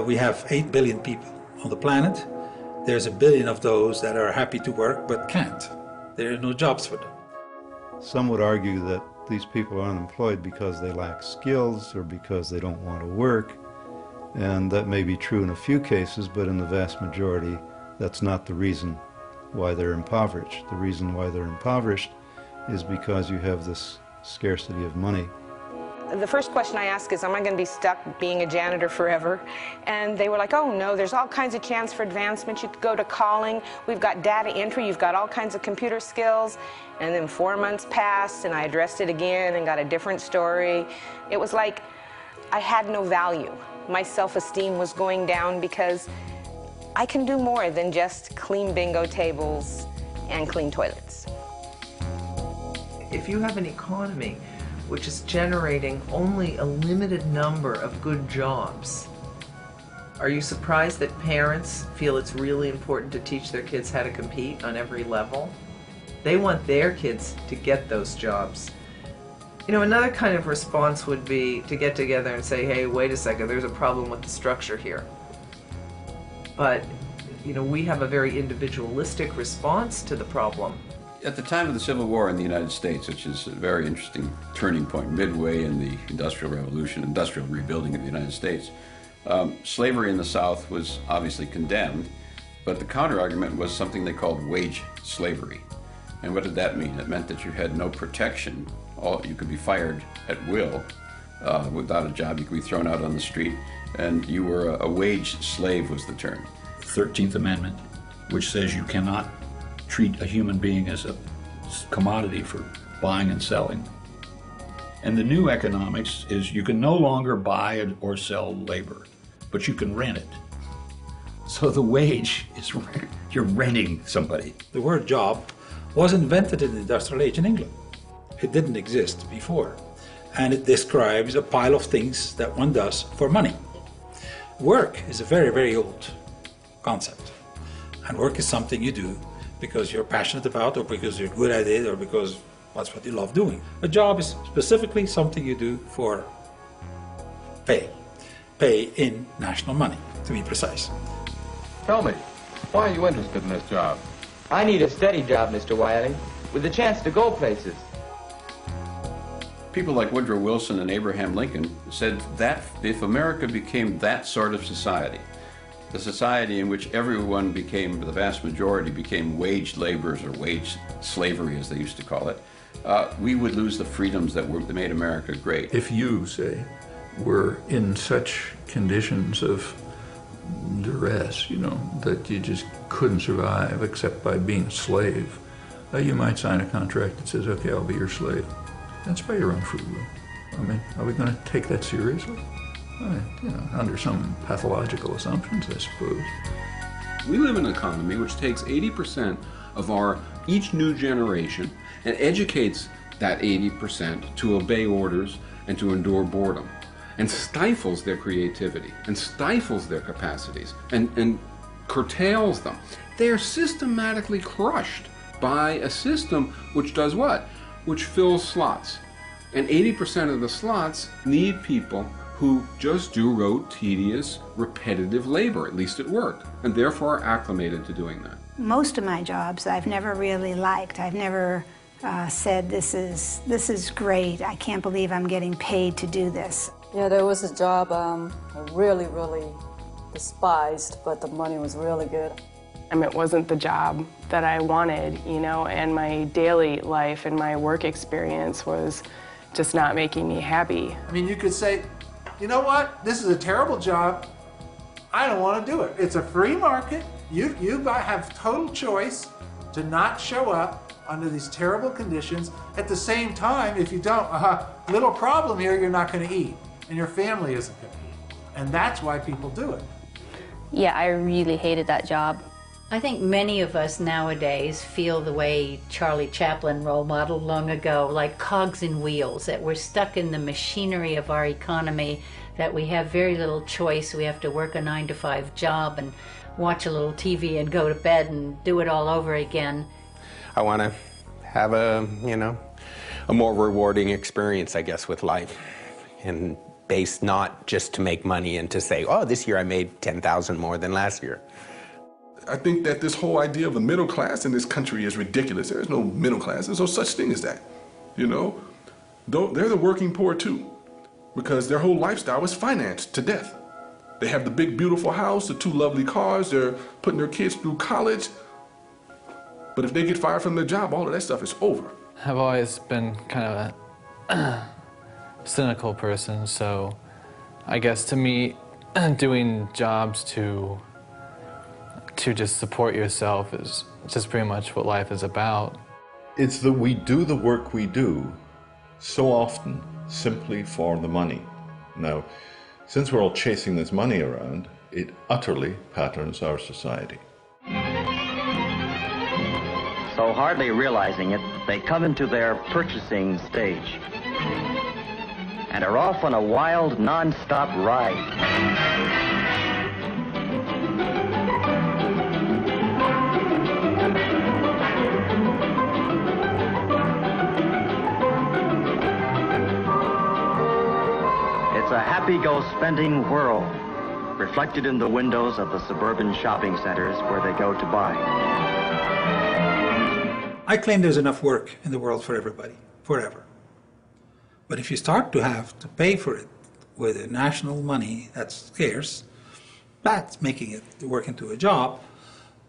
We have 8 billion people on the planet. There's 1 billion of those that are happy to work but can't. There are no jobs for them. Some would argue that these people are unemployed because they lack skills or because they don't want to work. And that may be true in a few cases, but in the vast majority, that's not the reason why they're impoverished. The reason why they're impoverished is because you have this scarcity of money. The first question I asked is, am I going to be stuck being a janitor forever? And they were like, oh no, there's all kinds of chance for advancement. You could go to calling. We've got data entry. You've got all kinds of computer skills. And then 4 months passed and I addressed it again and got a different story. It was like I had no value. My self-esteem was going down because I can do more than just clean bingo tables and clean toilets. If you have an economy which is generating only a limited number of good jobs, are you surprised that parents feel it's really important to teach their kids how to compete on every level? They want their kids to get those jobs. You know, another kind of response would be to get together and say, hey, wait a second, there's a problem with the structure here. But, you know, we have a very individualistic response to the problem. At the time of the Civil War in the United States, which is a very interesting turning point, midway in the Industrial Revolution, industrial rebuilding of the United States, slavery in the South was obviously condemned, but the counter-argument was something they called wage slavery. And what did that mean? It meant that you had no protection. You could be fired at will without a job. You could be thrown out on the street, and you were a wage slave was the term. The 13th Amendment, which says you cannot treat a human being as a commodity for buying and selling. And the new economics is you can no longer buy or sell labor, but you can rent it. So the wage is you're renting somebody. The word job was invented in the industrial age in England. It didn't exist before. And it describes a pile of things that one does for money. Work is a very, very old concept. And work is something you do because you're passionate about, or because you're good at it, or because that's what you love doing. A job is specifically something you do for pay. Pay in national money, to be precise. Tell me, why are you interested in this job? I need a steady job, Mr. Wiley, with a chance to go places. People like Woodrow Wilson and Abraham Lincoln said that if America became that sort of society, the society in which everyone became, the vast majority became wage laborers or wage slavery as they used to call it, we would lose the freedoms that made America great. If you, say, were in such conditions of duress, you know, that you just couldn't survive except by being a slave, you might sign a contract that says, okay, I'll be your slave. That's by your own free will. I mean, are we going to take that seriously? I mean, you know, under some pathological assumptions, I suppose. We live in an economy which takes 80% of each new generation and educates that 80% to obey orders and to endure boredom, and stifles their creativity, and stifles their capacities, and curtails them. They are systematically crushed by a system which does what? Which fills slots. And 80% of the slots need people who just do rote, tedious, repetitive labor, at least at work, and therefore are acclimated to doing that. Most of my jobs I've never really liked. I've never said, this is great, I can't believe I'm getting paid to do this. Yeah, there was a job I really, really despised, but the money was really good. I mean, it wasn't the job that I wanted, you know, and my daily life and my work experience was just not making me happy. I mean, you could say, you know what, this is a terrible job, I don't want to do it. It's a free market, you have total choice to not show up under these terrible conditions. At the same time, if you don't, little problem here, you're not going to eat, and your family isn't going to eat. And that's why people do it. Yeah, I really hated that job. I think many of us nowadays feel the way Charlie Chaplin role modeled long ago, like cogs in wheels, that we're stuck in the machinery of our economy, that we have very little choice. We have to work a 9-to-5 job and watch a little TV and go to bed and do it all over again. I want to have a more rewarding experience, I guess, with life, and based not just to make money and to say, oh, this year I made 10,000 more than last year. I think that this whole idea of the middle class in this country is ridiculous. There is no middle class. There's no such thing as that. You know, they're the working poor too, because their whole lifestyle is financed to death. They have the big, beautiful house, the 2 lovely cars. They're putting their kids through college. But if they get fired from their job, all of that stuff is over. I've always been kind of a cynical person, so I guess to me, doing jobs to just support yourself is just pretty much what life is about. It's that we do the work we do so often simply for the money. Now, since we're all chasing this money around, it utterly patterns our society. So hardly realizing it, they come into their purchasing stage and are off on a wild, non-stop ride. A happy-go-spending world, reflected in the windows of the suburban shopping centers where they go to buy. I claim there's enough work in the world for everybody, forever. But if you start to have to pay for it with national money that's scarce, that's making it work into a job,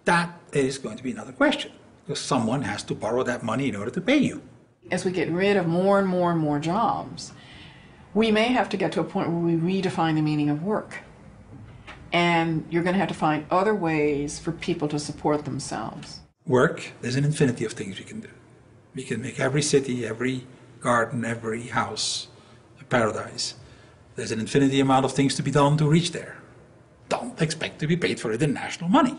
that is going to be another question, because someone has to borrow that money in order to pay you. As we get rid of more and more and more jobs, we may have to get to a point where we redefine the meaning of work. And you're going to have to find other ways for people to support themselves. Work, there's an infinity of things we can do. We can make every city, every garden, every house a paradise. There's an infinity amount of things to be done to reach there. Don't expect to be paid for it in national money.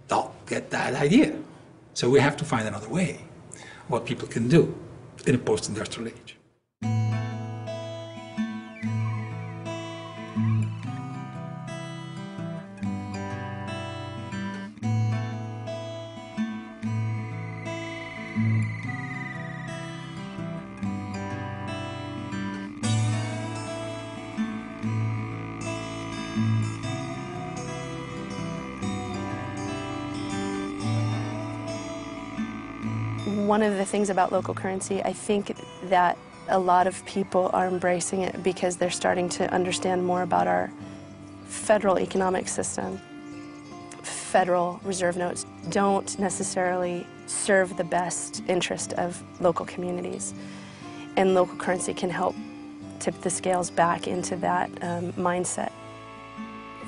Don't get that idea. So we have to find another way, what people can do in a post-industrial age. One of the things about local currency, I think that a lot of people are embracing it because they're starting to understand more about our federal economic system. Federal reserve notes don't necessarily serve the best interest of local communities, and local currency can help tip the scales back into that mindset.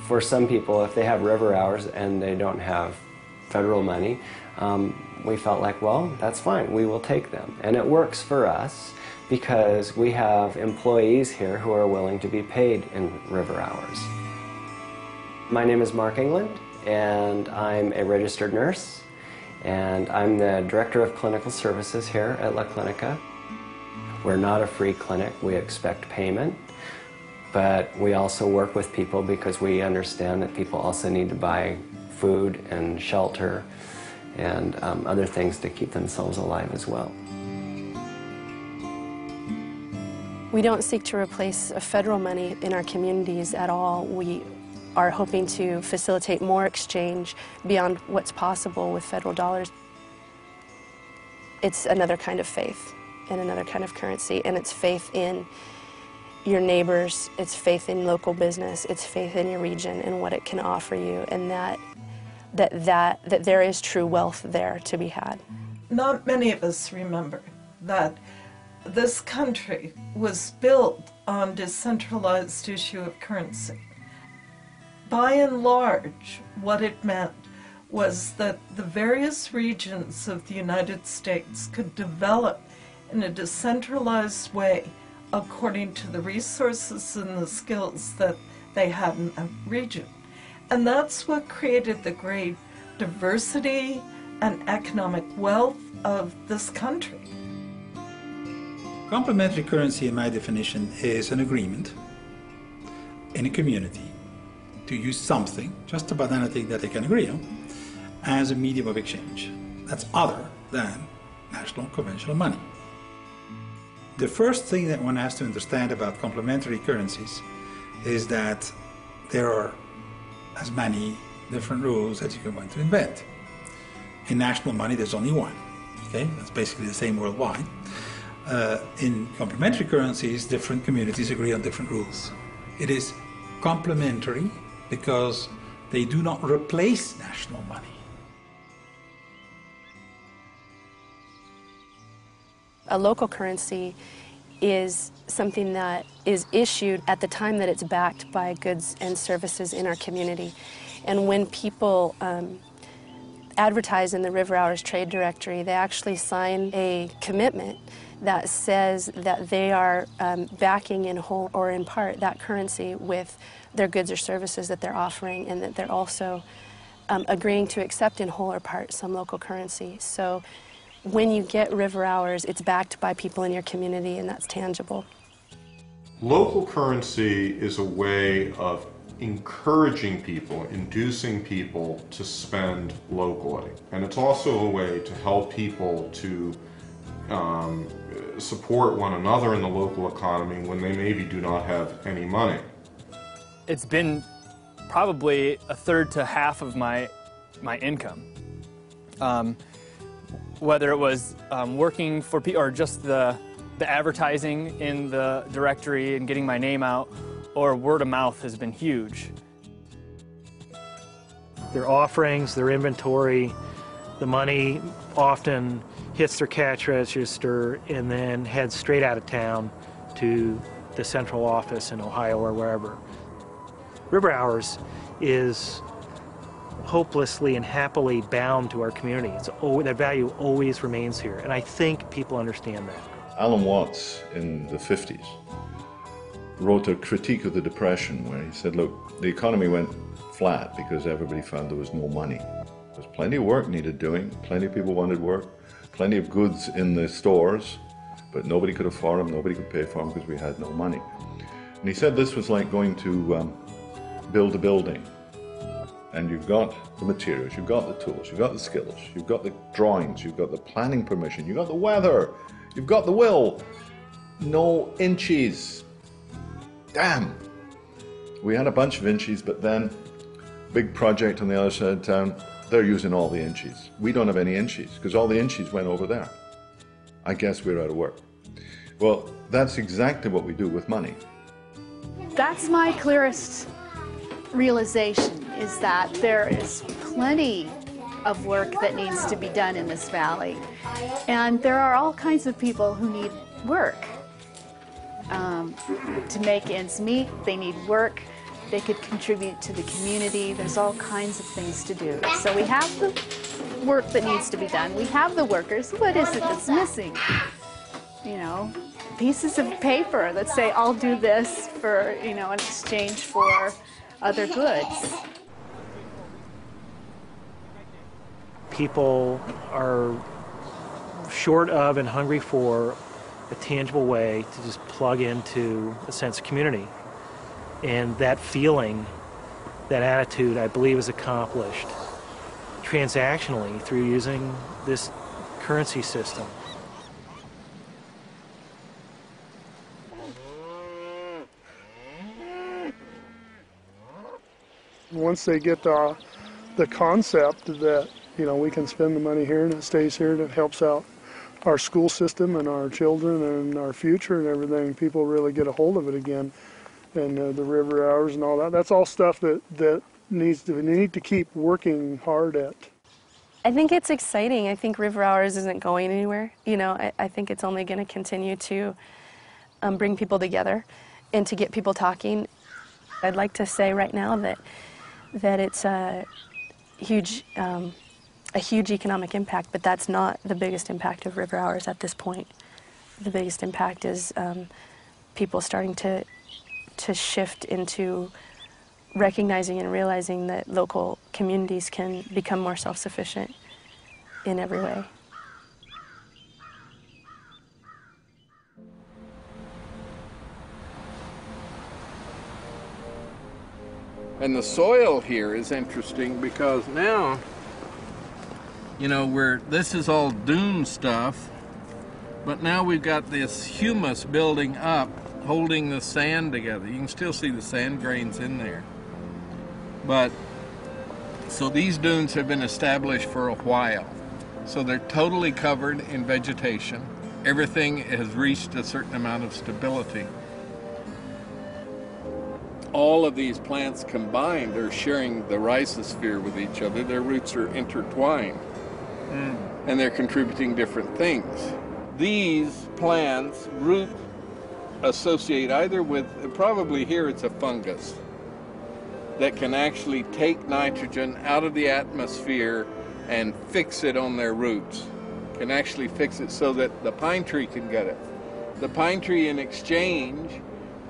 For some people, if they have river hours and they don't have federal money, we felt like, well, that's fine, we will take them. And it works for us because we have employees here who are willing to be paid in river hours. My name is Mark England, and I'm a registered nurse, and I'm the Director of Clinical Services here at La Clinica. We're not a free clinic, we expect payment, but we also work with people because we understand that people also need to buy food and shelter and other things to keep themselves alive as well. We don't seek to replace federal money in our communities at all. We are hoping to facilitate more exchange beyond what's possible with federal dollars. It's another kind of faith and another kind of currency, and it's faith in your neighbors, it's faith in local business, it's faith in your region and what it can offer you, and that there is true wealth there to be had. Not many of us remember that this country was built on decentralized issue of currency. By and large, what it meant was that the various regions of the United States could develop in a decentralized way according to the resources and the skills that they had in that region. And that's what created the great diversity and economic wealth of this country. Complementary currency, in my definition, is an agreement in a community to use something, just about anything that they can agree on, as a medium of exchange. That's other than national conventional money. The first thing that one has to understand about complementary currencies is that there are as many different rules that you can want to invent. In national money, there's only one. Okay, that's basically the same worldwide. In complementary currencies, different communities agree on different rules. It is complementary because they do not replace national money. A local currency is something that is issued at the time that it's backed by goods and services in our community. And when people advertise in the River Hours Trade Directory, they actually sign a commitment that says that they are backing in whole or in part that currency with their goods or services that they're offering, and that they're also agreeing to accept in whole or part some local currency. So when you get River Hours, it's backed by people in your community, and that's tangible. Local currency is a way of encouraging people, inducing people to spend locally. And it's also a way to help people to support one another in the local economy when they maybe do not have any money. It's been probably a third to half of my income. Whether it was working for people or just the advertising in the directory and getting my name out, or word of mouth has been huge. Their offerings, their inventory, the money often hits their cash register and then heads straight out of town to the central office in Ohio or wherever. River Hours is hopelessly and happily bound to our community. That value always remains here, and I think people understand that. Alan Watts in the 50s wrote a critique of the Depression where he said, look, the economy went flat because everybody found there was no money. There's plenty of work needed doing, plenty of people wanted work, plenty of goods in the stores, but nobody could afford them, nobody could pay for them because we had no money. And he said this was like going to build a building. And you've got the materials, you've got the tools, you've got the skills, you've got the drawings, you've got the planning permission, you've got the weather, you've got the will. No inches. Damn. We had a bunch of inches, but then big project on the other side of town, they're using all the inches. We don't have any inches because all the inches went over there. I guess we're out of work. Well, that's exactly what we do with money. That's my clearest realization, is that there is plenty of work that needs to be done in this valley. And there are all kinds of people who need work to make ends meet. They need work. They could contribute to the community. There's all kinds of things to do. So we have the work that needs to be done. We have the workers. What is it that's missing? You know, pieces of paper that say, I'll do this for, you know, in exchange for other goods. People are short of and hungry for a tangible way to just plug into a sense of community. And that feeling, that attitude, I believe, is accomplished transactionally through using this currency system. Once they get the concept that, you know, we can spend the money here and it stays here and it helps out our school system and our children and our future and everything, people really get a hold of it again. And the river hours and all that, that's all stuff that we need to keep working hard at. I think it's exciting. I think River Hours isn't going anywhere. You know, I think it's only going to continue to bring people together and to get people talking. I'd like to say right now that it's a huge economic impact, but that's not the biggest impact of River Hours at this point. The biggest impact is people starting to shift into recognizing and realizing that local communities can become more self-sufficient in every way. And the soil here is interesting because now, you know, this is all dune stuff, but now we've got this humus building up, holding the sand together. You can still see the sand grains in there. But, so these dunes have been established for a while. So they're totally covered in vegetation. Everything has reached a certain amount of stability. All of these plants combined are sharing the rhizosphere with each other. Their roots are intertwined, and they're contributing different things. These plants root associate either with, probably here it's a fungus, that can actually take nitrogen out of the atmosphere and fix it on their roots. Can actually fix it so that the pine tree can get it. The pine tree in exchange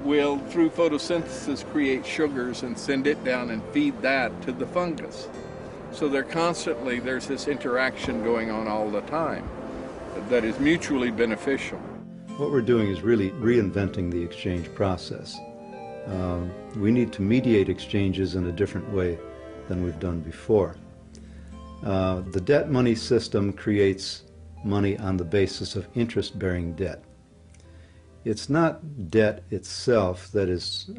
will, through photosynthesis, create sugars and send it down and feed that to the fungus. So there's this interaction going on all the time that is mutually beneficial. What we're doing is really reinventing the exchange process. We need to mediate exchanges in a different way than we've done before. The debt money system creates money on the basis of interest-bearing debt. It's not debt itself that is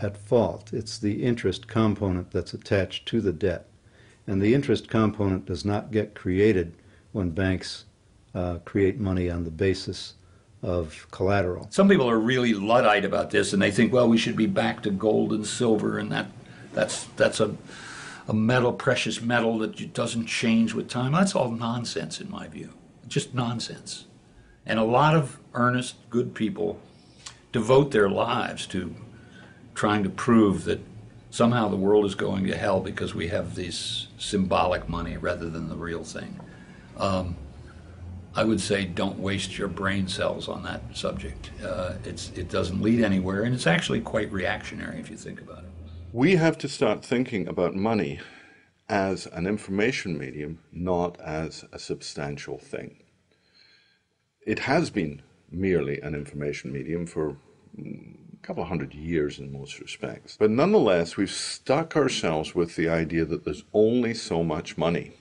at fault. It's the interest component that's attached to the debt. And the interest component does not get created when banks create money on the basis of collateral. Some people are really Luddite about this, and they think, well, we should be back to gold and silver, and that's a metal, precious metal that doesn't change with time. That's all nonsense in my view, just nonsense. And a lot of earnest, good people devote their lives to trying to prove that somehow the world is going to hell because we have this symbolic money rather than the real thing. I would say don't waste your brain cells on that subject. It doesn't lead anywhere, and it's actually quite reactionary if you think about it. We have to start thinking about money as an information medium, not as a substantial thing. It has been merely an information medium for a couple of hundred years in most respects. But nonetheless, we've stuck ourselves with the idea that there's only so much money.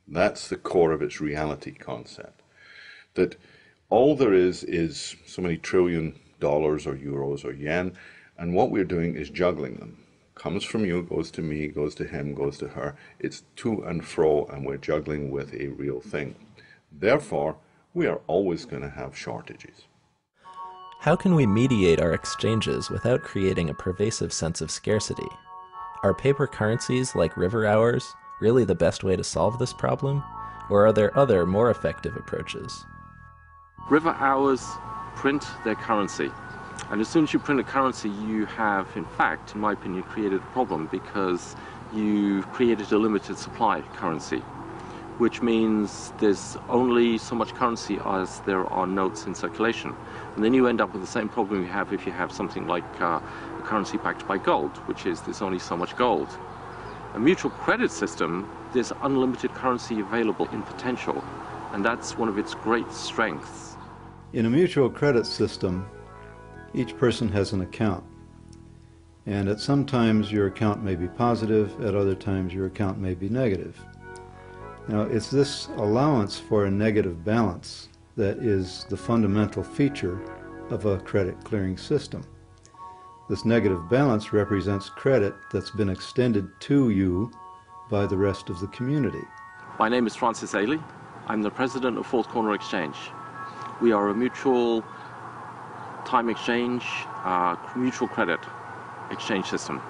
That's the core of its reality concept. That all there is so many trillion dollars or euros or yen, and what we're doing is juggling them. Comes from you, goes to me, goes to him, goes to her. It's to and fro, and we're juggling with a real thing. Therefore, we are always going to have shortages. How can we mediate our exchanges without creating a pervasive sense of scarcity? Are paper currencies like river hours really the best way to solve this problem? Or are there other, more effective approaches? River hours print their currency. And as soon as you print a currency, you have, in fact, in my opinion, created a problem, because you've created a limited supply currency, which means there's only so much currency as there are notes in circulation. And then you end up with the same problem you have if you have something like a currency backed by gold, which is there's only so much gold. A mutual credit system, there's unlimited currency available in potential, and that's one of its great strengths. In a mutual credit system, each person has an account. And at some times your account may be positive, at other times your account may be negative. Now, it's this allowance for a negative balance that is the fundamental feature of a credit clearing system. This negative balance represents credit that's been extended to you by the rest of the community. My name is Francis Ailey. I'm the president of Fourth Corner Exchange. We are a mutual time exchange, mutual credit exchange system.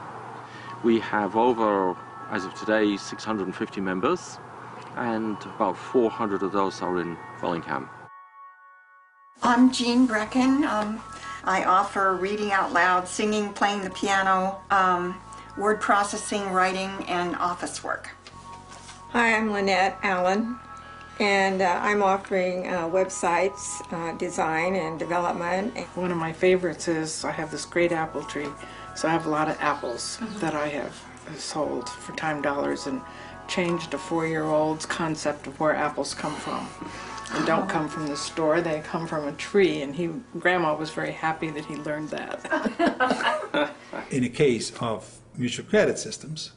We have over, as of today, 650 members, and about 400 of those are in Bellingham. I'm Jean Brecken. I offer reading out loud, singing, playing the piano, word processing, writing, and office work. Hi, I'm Lynette Allen, and I'm offering websites, design and development. One of my favorites is I have this great apple tree, so I have a lot of apples that I have sold for time dollars and changed a 4-year-old's concept of where apples come from. And don't come from the store, they come from a tree, and Grandma was very happy that he learned that. In a case of mutual credit systems,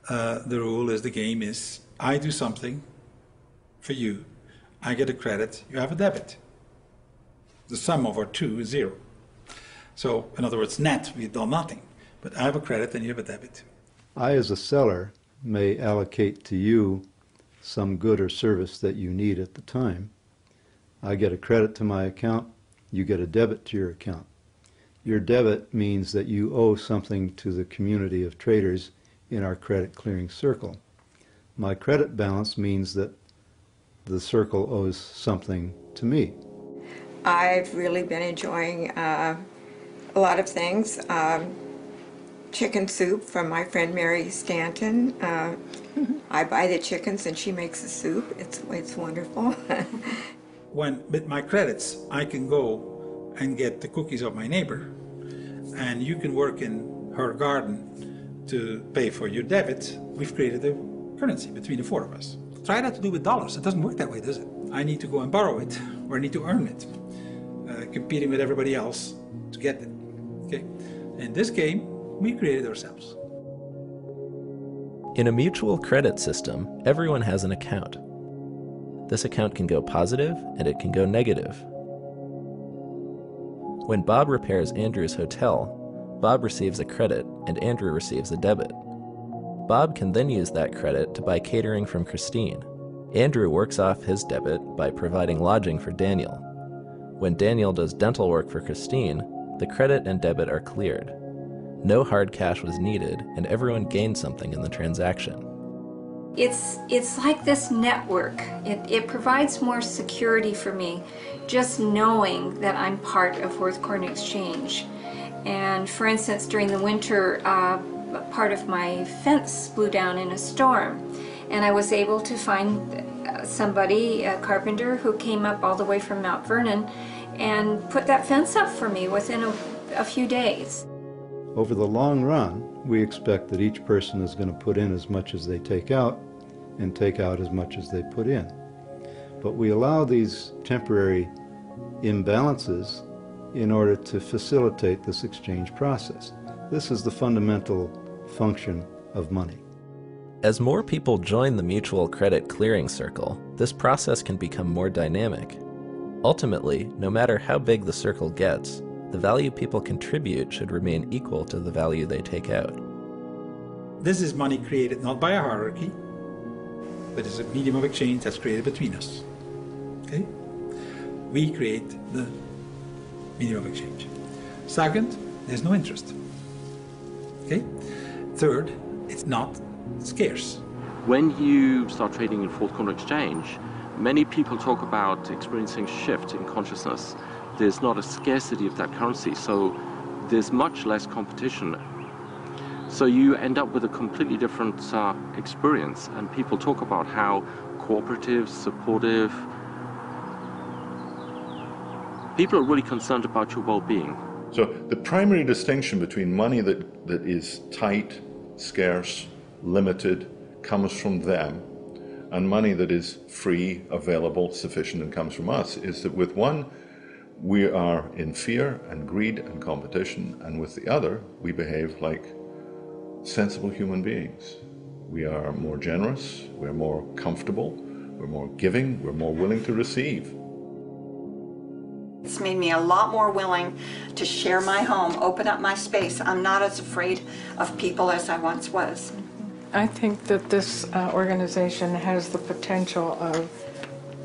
the rule is, the game is, I do something for you, I get a credit, you have a debit. The sum of our two is 0. So, in other words, net, we've done nothing. But I have a credit and you have a debit. I, as a seller, may allocate to you some good or service that you need at the time. I get a credit to my account, you get a debit to your account. Your debit means that you owe something to the community of traders in our credit clearing circle. My credit balance means that the circle owes something to me. I've really been enjoying a lot of things. Chicken soup from my friend Mary Stanton. I buy the chickens and she makes the soup. It's wonderful. When, with my credits, I can go and get the cookies of my neighbor, and you can work in her garden to pay for your debit. We've created a currency between the 4 of us. Try that to do with dollars. It doesn't work that way, does it? I need to go and borrow it, or I need to earn it, competing with everybody else to get it. Okay? In this game, we created ourselves. In a mutual credit system, everyone has an account. This account can go positive and it can go negative. When Bob repairs Andrew's hotel, Bob receives a credit and Andrew receives a debit. Bob can then use that credit to buy catering from Christine. Andrew works off his debit by providing lodging for Daniel. When Daniel does dental work for Christine, the credit and debit are cleared. No hard cash was needed, and everyone gained something in the transaction. It's like this network. It provides more security for me, just knowing that I'm part of Fourth Corner Exchange. And for instance, during the winter, part of my fence blew down in a storm, and I was able to find somebody, a carpenter, who came up all the way from Mount Vernon and put that fence up for me within a few days. Over the long run, we expect that each person is going to put in as much as they take out and take out as much as they put in. But we allow these temporary imbalances in order to facilitate this exchange process. This is the fundamental function of money. As more people join the mutual credit clearing circle, this process can become more dynamic. Ultimately, no matter how big the circle gets, the value people contribute should remain equal to the value they take out. This is money created not by a hierarchy, but it's a medium of exchange that's created between us. Okay? we create the medium of exchange. Second, there's no interest. Okay? Third, it's not scarce. When you start trading in fourth corner exchange, many people talk about experiencing shift in consciousness. There's not a scarcity of that currency, so there's much less competition. So you end up with a completely different experience, and people talk about how cooperative, supportive. People are really concerned about your well-being. So the primary distinction between money that is tight, scarce, limited, comes from them, and money that is free, available, sufficient, and comes from us, is that with one, we are in fear and greed and competition, and with the other, we behave like sensible human beings. We are more generous, we're more comfortable, we're more giving, we're more willing to receive. It's made me a lot more willing to share my home, open up my space. I'm not as afraid of people as I once was. I think that this organization has the potential of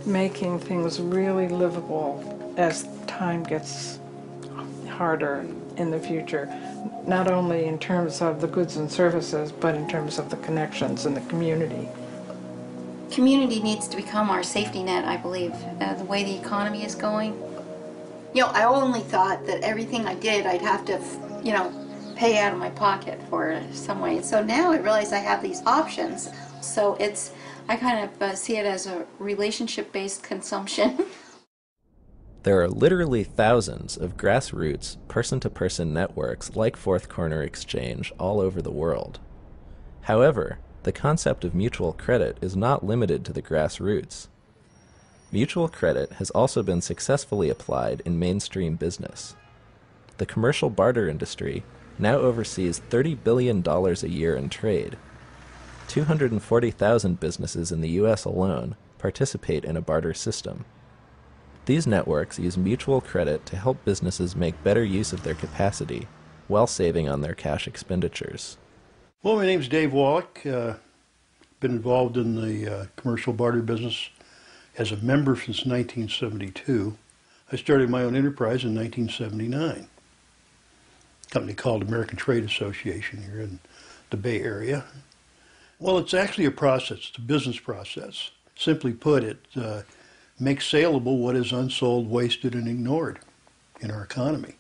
making things really livable as time gets harder in the future, not only in terms of the goods and services, but in terms of the connections in the community. Community needs to become our safety net, I believe, the way the economy is going. You know, I only thought that everything I did, I'd have to, you know, pay out of my pocket for some way. So now I realize I have these options. So I kind of see it as a relationship-based consumption. There are literally thousands of grassroots, person-to-person networks like Fourth Corner Exchange all over the world. However, the concept of mutual credit is not limited to the grassroots. Mutual credit has also been successfully applied in mainstream business. The commercial barter industry now oversees $30 billion a year in trade. 240,000 businesses in the U.S. alone participate in a barter system. These networks use mutual credit to help businesses make better use of their capacity while saving on their cash expenditures. Well, my name's Dave Wallach. Been involved in the commercial barter business as a member since 1972. I started my own enterprise in 1979. A company called American Trade Association here in the Bay Area. Well, it's actually a process. It's a business process. Simply put, it makes saleable what is unsold, wasted, and ignored in our economy.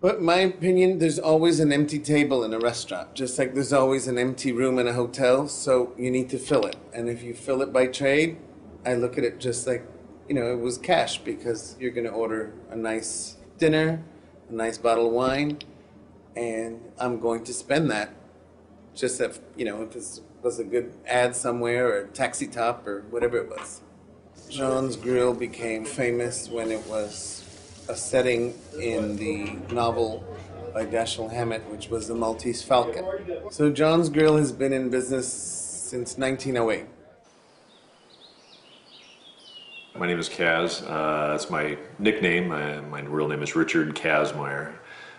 But in my opinion, there's always an empty table in a restaurant, just like there's always an empty room in a hotel, so you need to fill it. And if you fill it by trade, I look at it just like, you know, it was cash, because you're going to order a nice dinner, a nice bottle of wine, and I'm going to spend that. Just that, you know, if it was a good ad somewhere or a taxi top or whatever it was. John's Grill became famous when it was a setting in the novel by Dashiell Hammett, which was The Maltese Falcon. So John's Grill has been in business since 1908. My name is Kaz. That's my nickname. My real name is Richard Kazmaier.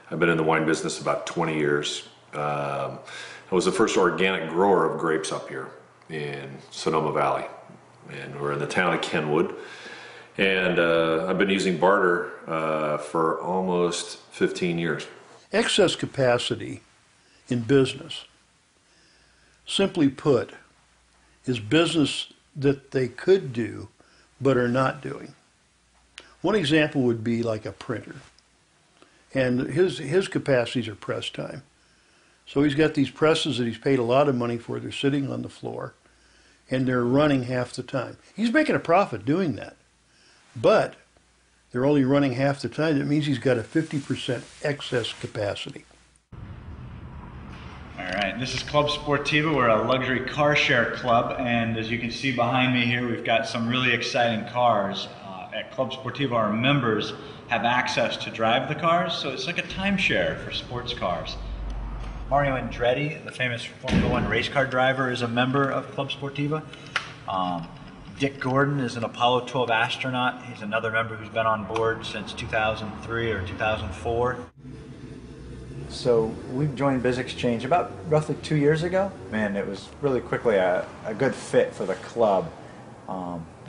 I've been in the wine business about 20 years. I was the first organic grower of grapes up here in Sonoma Valley. And we're in the town of Kenwood. And I've been using barter for almost 15 years. Excess capacity in business, simply put, is business that they could do but are not doing. One example would be like a printer. And his capacities are press time. So he's got these presses that he's paid a lot of money for. They're sitting on the floor, and they're running half the time. He's making a profit doing that. But they're only running half the time. That means he's got a 50% excess capacity. All right, this is Club Sportiva. We're a luxury car share club, and as you can see behind me here, we've got some really exciting cars. At Club Sportiva, our members have access to drive the cars, so it's like a timeshare for sports cars. Mario Andretti, the famous Formula One race car driver, is a member of Club Sportiva. Dick Gordon is an Apollo 12 astronaut. He's another member who's been on board since 2003 or 2004. So we've joined BizExchange about roughly 2 years ago, and it was really quickly a good fit for the club.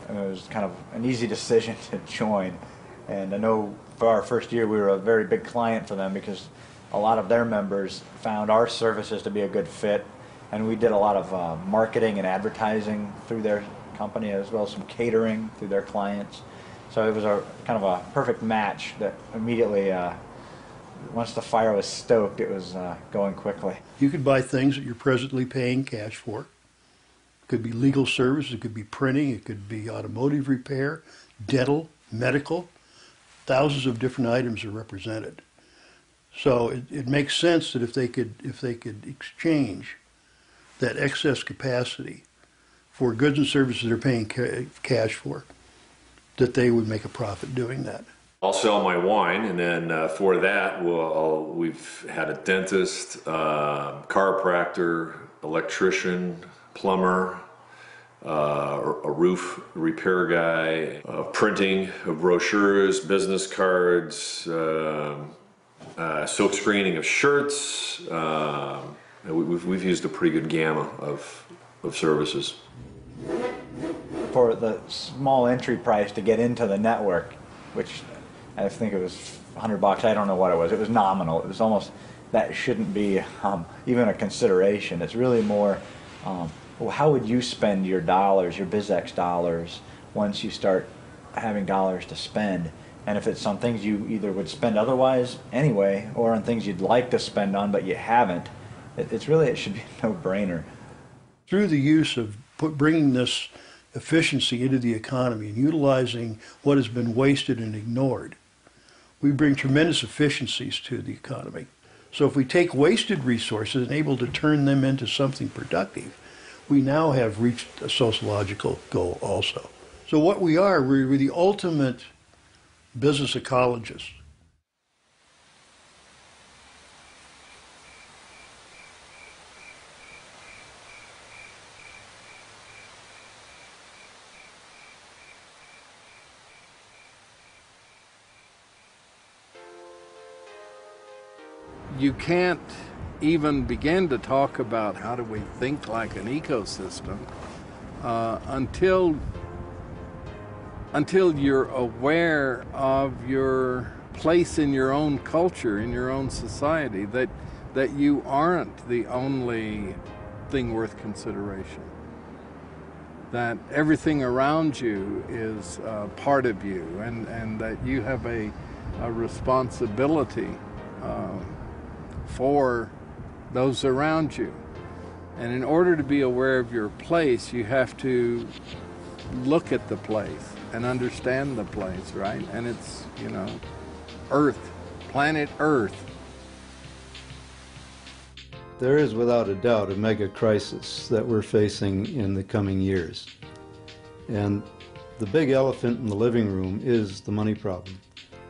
and it was kind of an easy decision to join. And I know for our first year we were a very big client for them because a lot of their members found our services to be a good fit, and we did a lot of marketing and advertising through their company, as well as some catering through their clients. So it was a kind of a perfect match that immediately, once the fire was stoked, it was going quickly. You could buy things that you're presently paying cash for. It could be legal service, it could be printing, it could be automotive repair, dental, medical. Thousands of different items are represented. So it makes sense that if they could exchange that excess capacity for goods and services they're paying cash for, that they would make a profit doing that. I'll sell my wine, and then for that, we've had a dentist, chiropractor, electrician, plumber, a roof repair guy, printing of brochures, business cards, silk screening of shirts. We've used a pretty good gamma of services. For the small entry price to get into the network, which I think it was $100, I don't know what it was nominal. It was almost, that shouldn't be even a consideration. It's really more, well, how would you spend your dollars, your BizX dollars, once you start having dollars to spend? And if it's on things you either would spend otherwise anyway, or on things you'd like to spend on but you haven't, it should be a no-brainer. Through the use of bringing this efficiency into the economy and utilizing what has been wasted and ignored, we bring tremendous efficiencies to the economy. So if we take wasted resources and able to turn them into something productive, we now have reached a sociological goal also. So what we're the ultimate business ecologists. You can't even begin to talk about how do we think like an ecosystem until you're aware of your place in your own culture, in your own society, that you aren't the only thing worth consideration, that everything around you is part of you, and that you have a responsibility for those around you. And in order to be aware of your place, you have to look at the place and understand the place, right? And it's, Earth, planet Earth. There is without a doubt a mega crisis that we're facing in the coming years. And the big elephant in the living room is the money problem.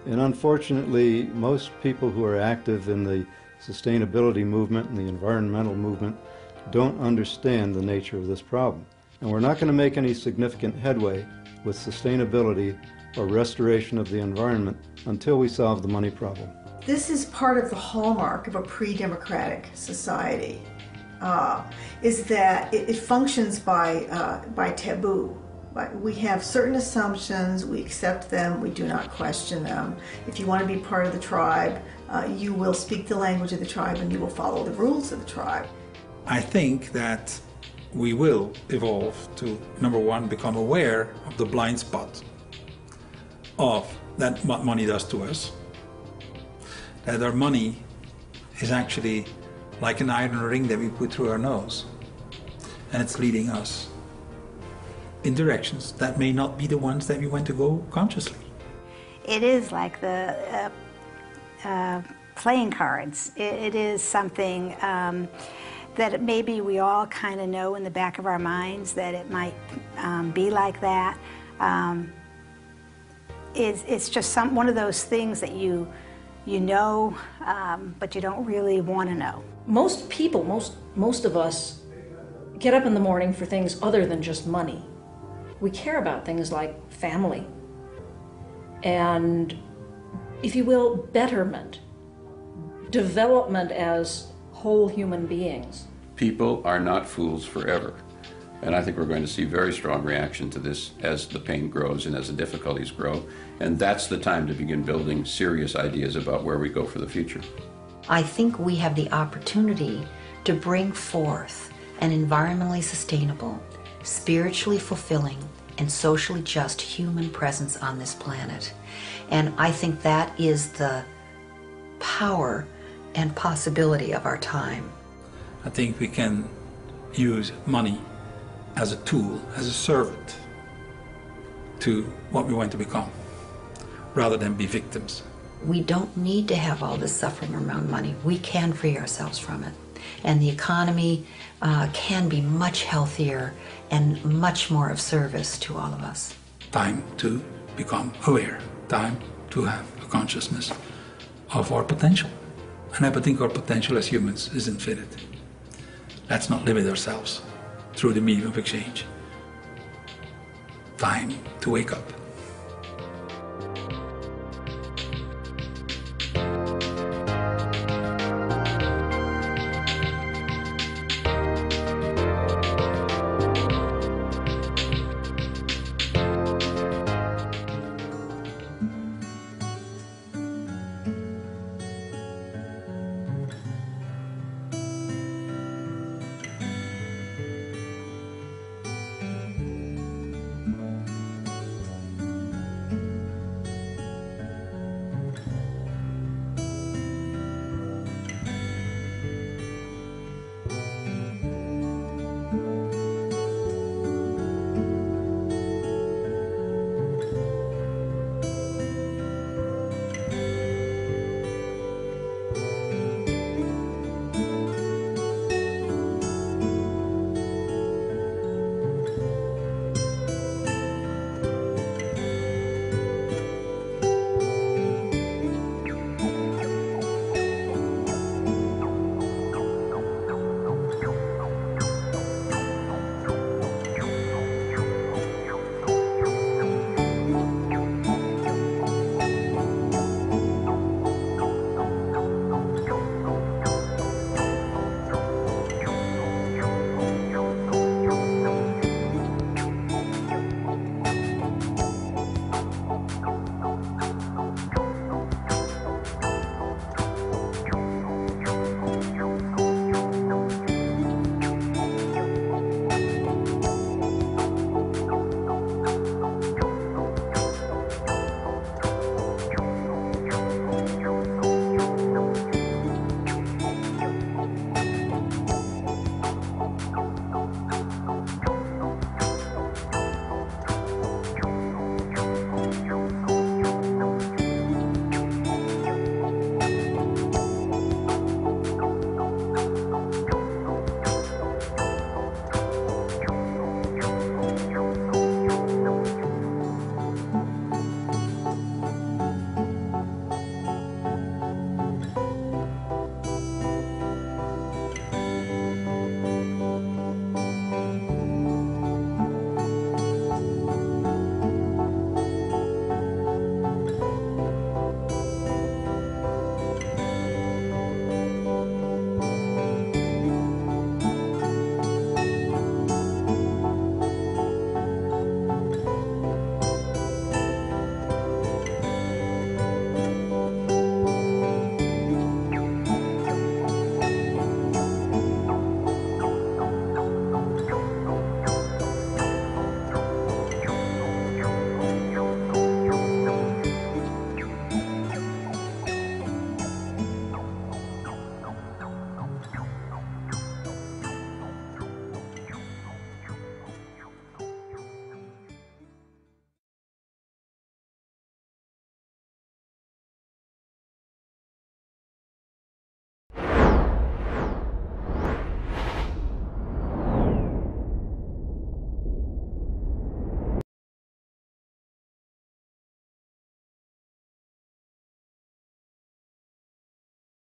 And unfortunately, most people who are active in the sustainability movement and the environmental movement don't understand the nature of this problem. And we're not going to make any significant headway with sustainability or restoration of the environment until we solve the money problem. This is part of the hallmark of a pre-democratic society, is that it functions by taboo. We have certain assumptions, we accept them, we do not question them. If you want to be part of the tribe, you will speak the language of the tribe and you will follow the rules of the tribe. I think that we will evolve to, number one, become aware of the blind spot of that what money does to us. That our money is actually like an iron ring that we put through our nose, and it's leading us in directions that may not be the ones that we want to go consciously. It is like the playing cards. It is something that maybe we all kind of know in the back of our minds that it might be like that. It's just one of those things that you know, but you don't really want to know. Most people, most of us get up in the morning for things other than just money. We care about things like family and, if you will, betterment, development as whole human beings. People are not fools forever. And I think we're going to see very strong reaction to this as the pain grows and as the difficulties grow. And that's the time to begin building serious ideas about where we go for the future. I think we have the opportunity to bring forth an environmentally sustainable, spiritually fulfilling, and socially just human presence on this planet. And I think that is the power and possibility of our time. I think we can use money as a tool, as a servant to what we want to become, rather than be victims. We don't need to have all this suffering around money. We can free ourselves from it. And the economy can be much healthier and much more of service to all of us. Time to become aware, time to have a consciousness of our potential. And I think our potential as humans is infinite. Let's not limit ourselves through the medium of exchange. Time to wake up.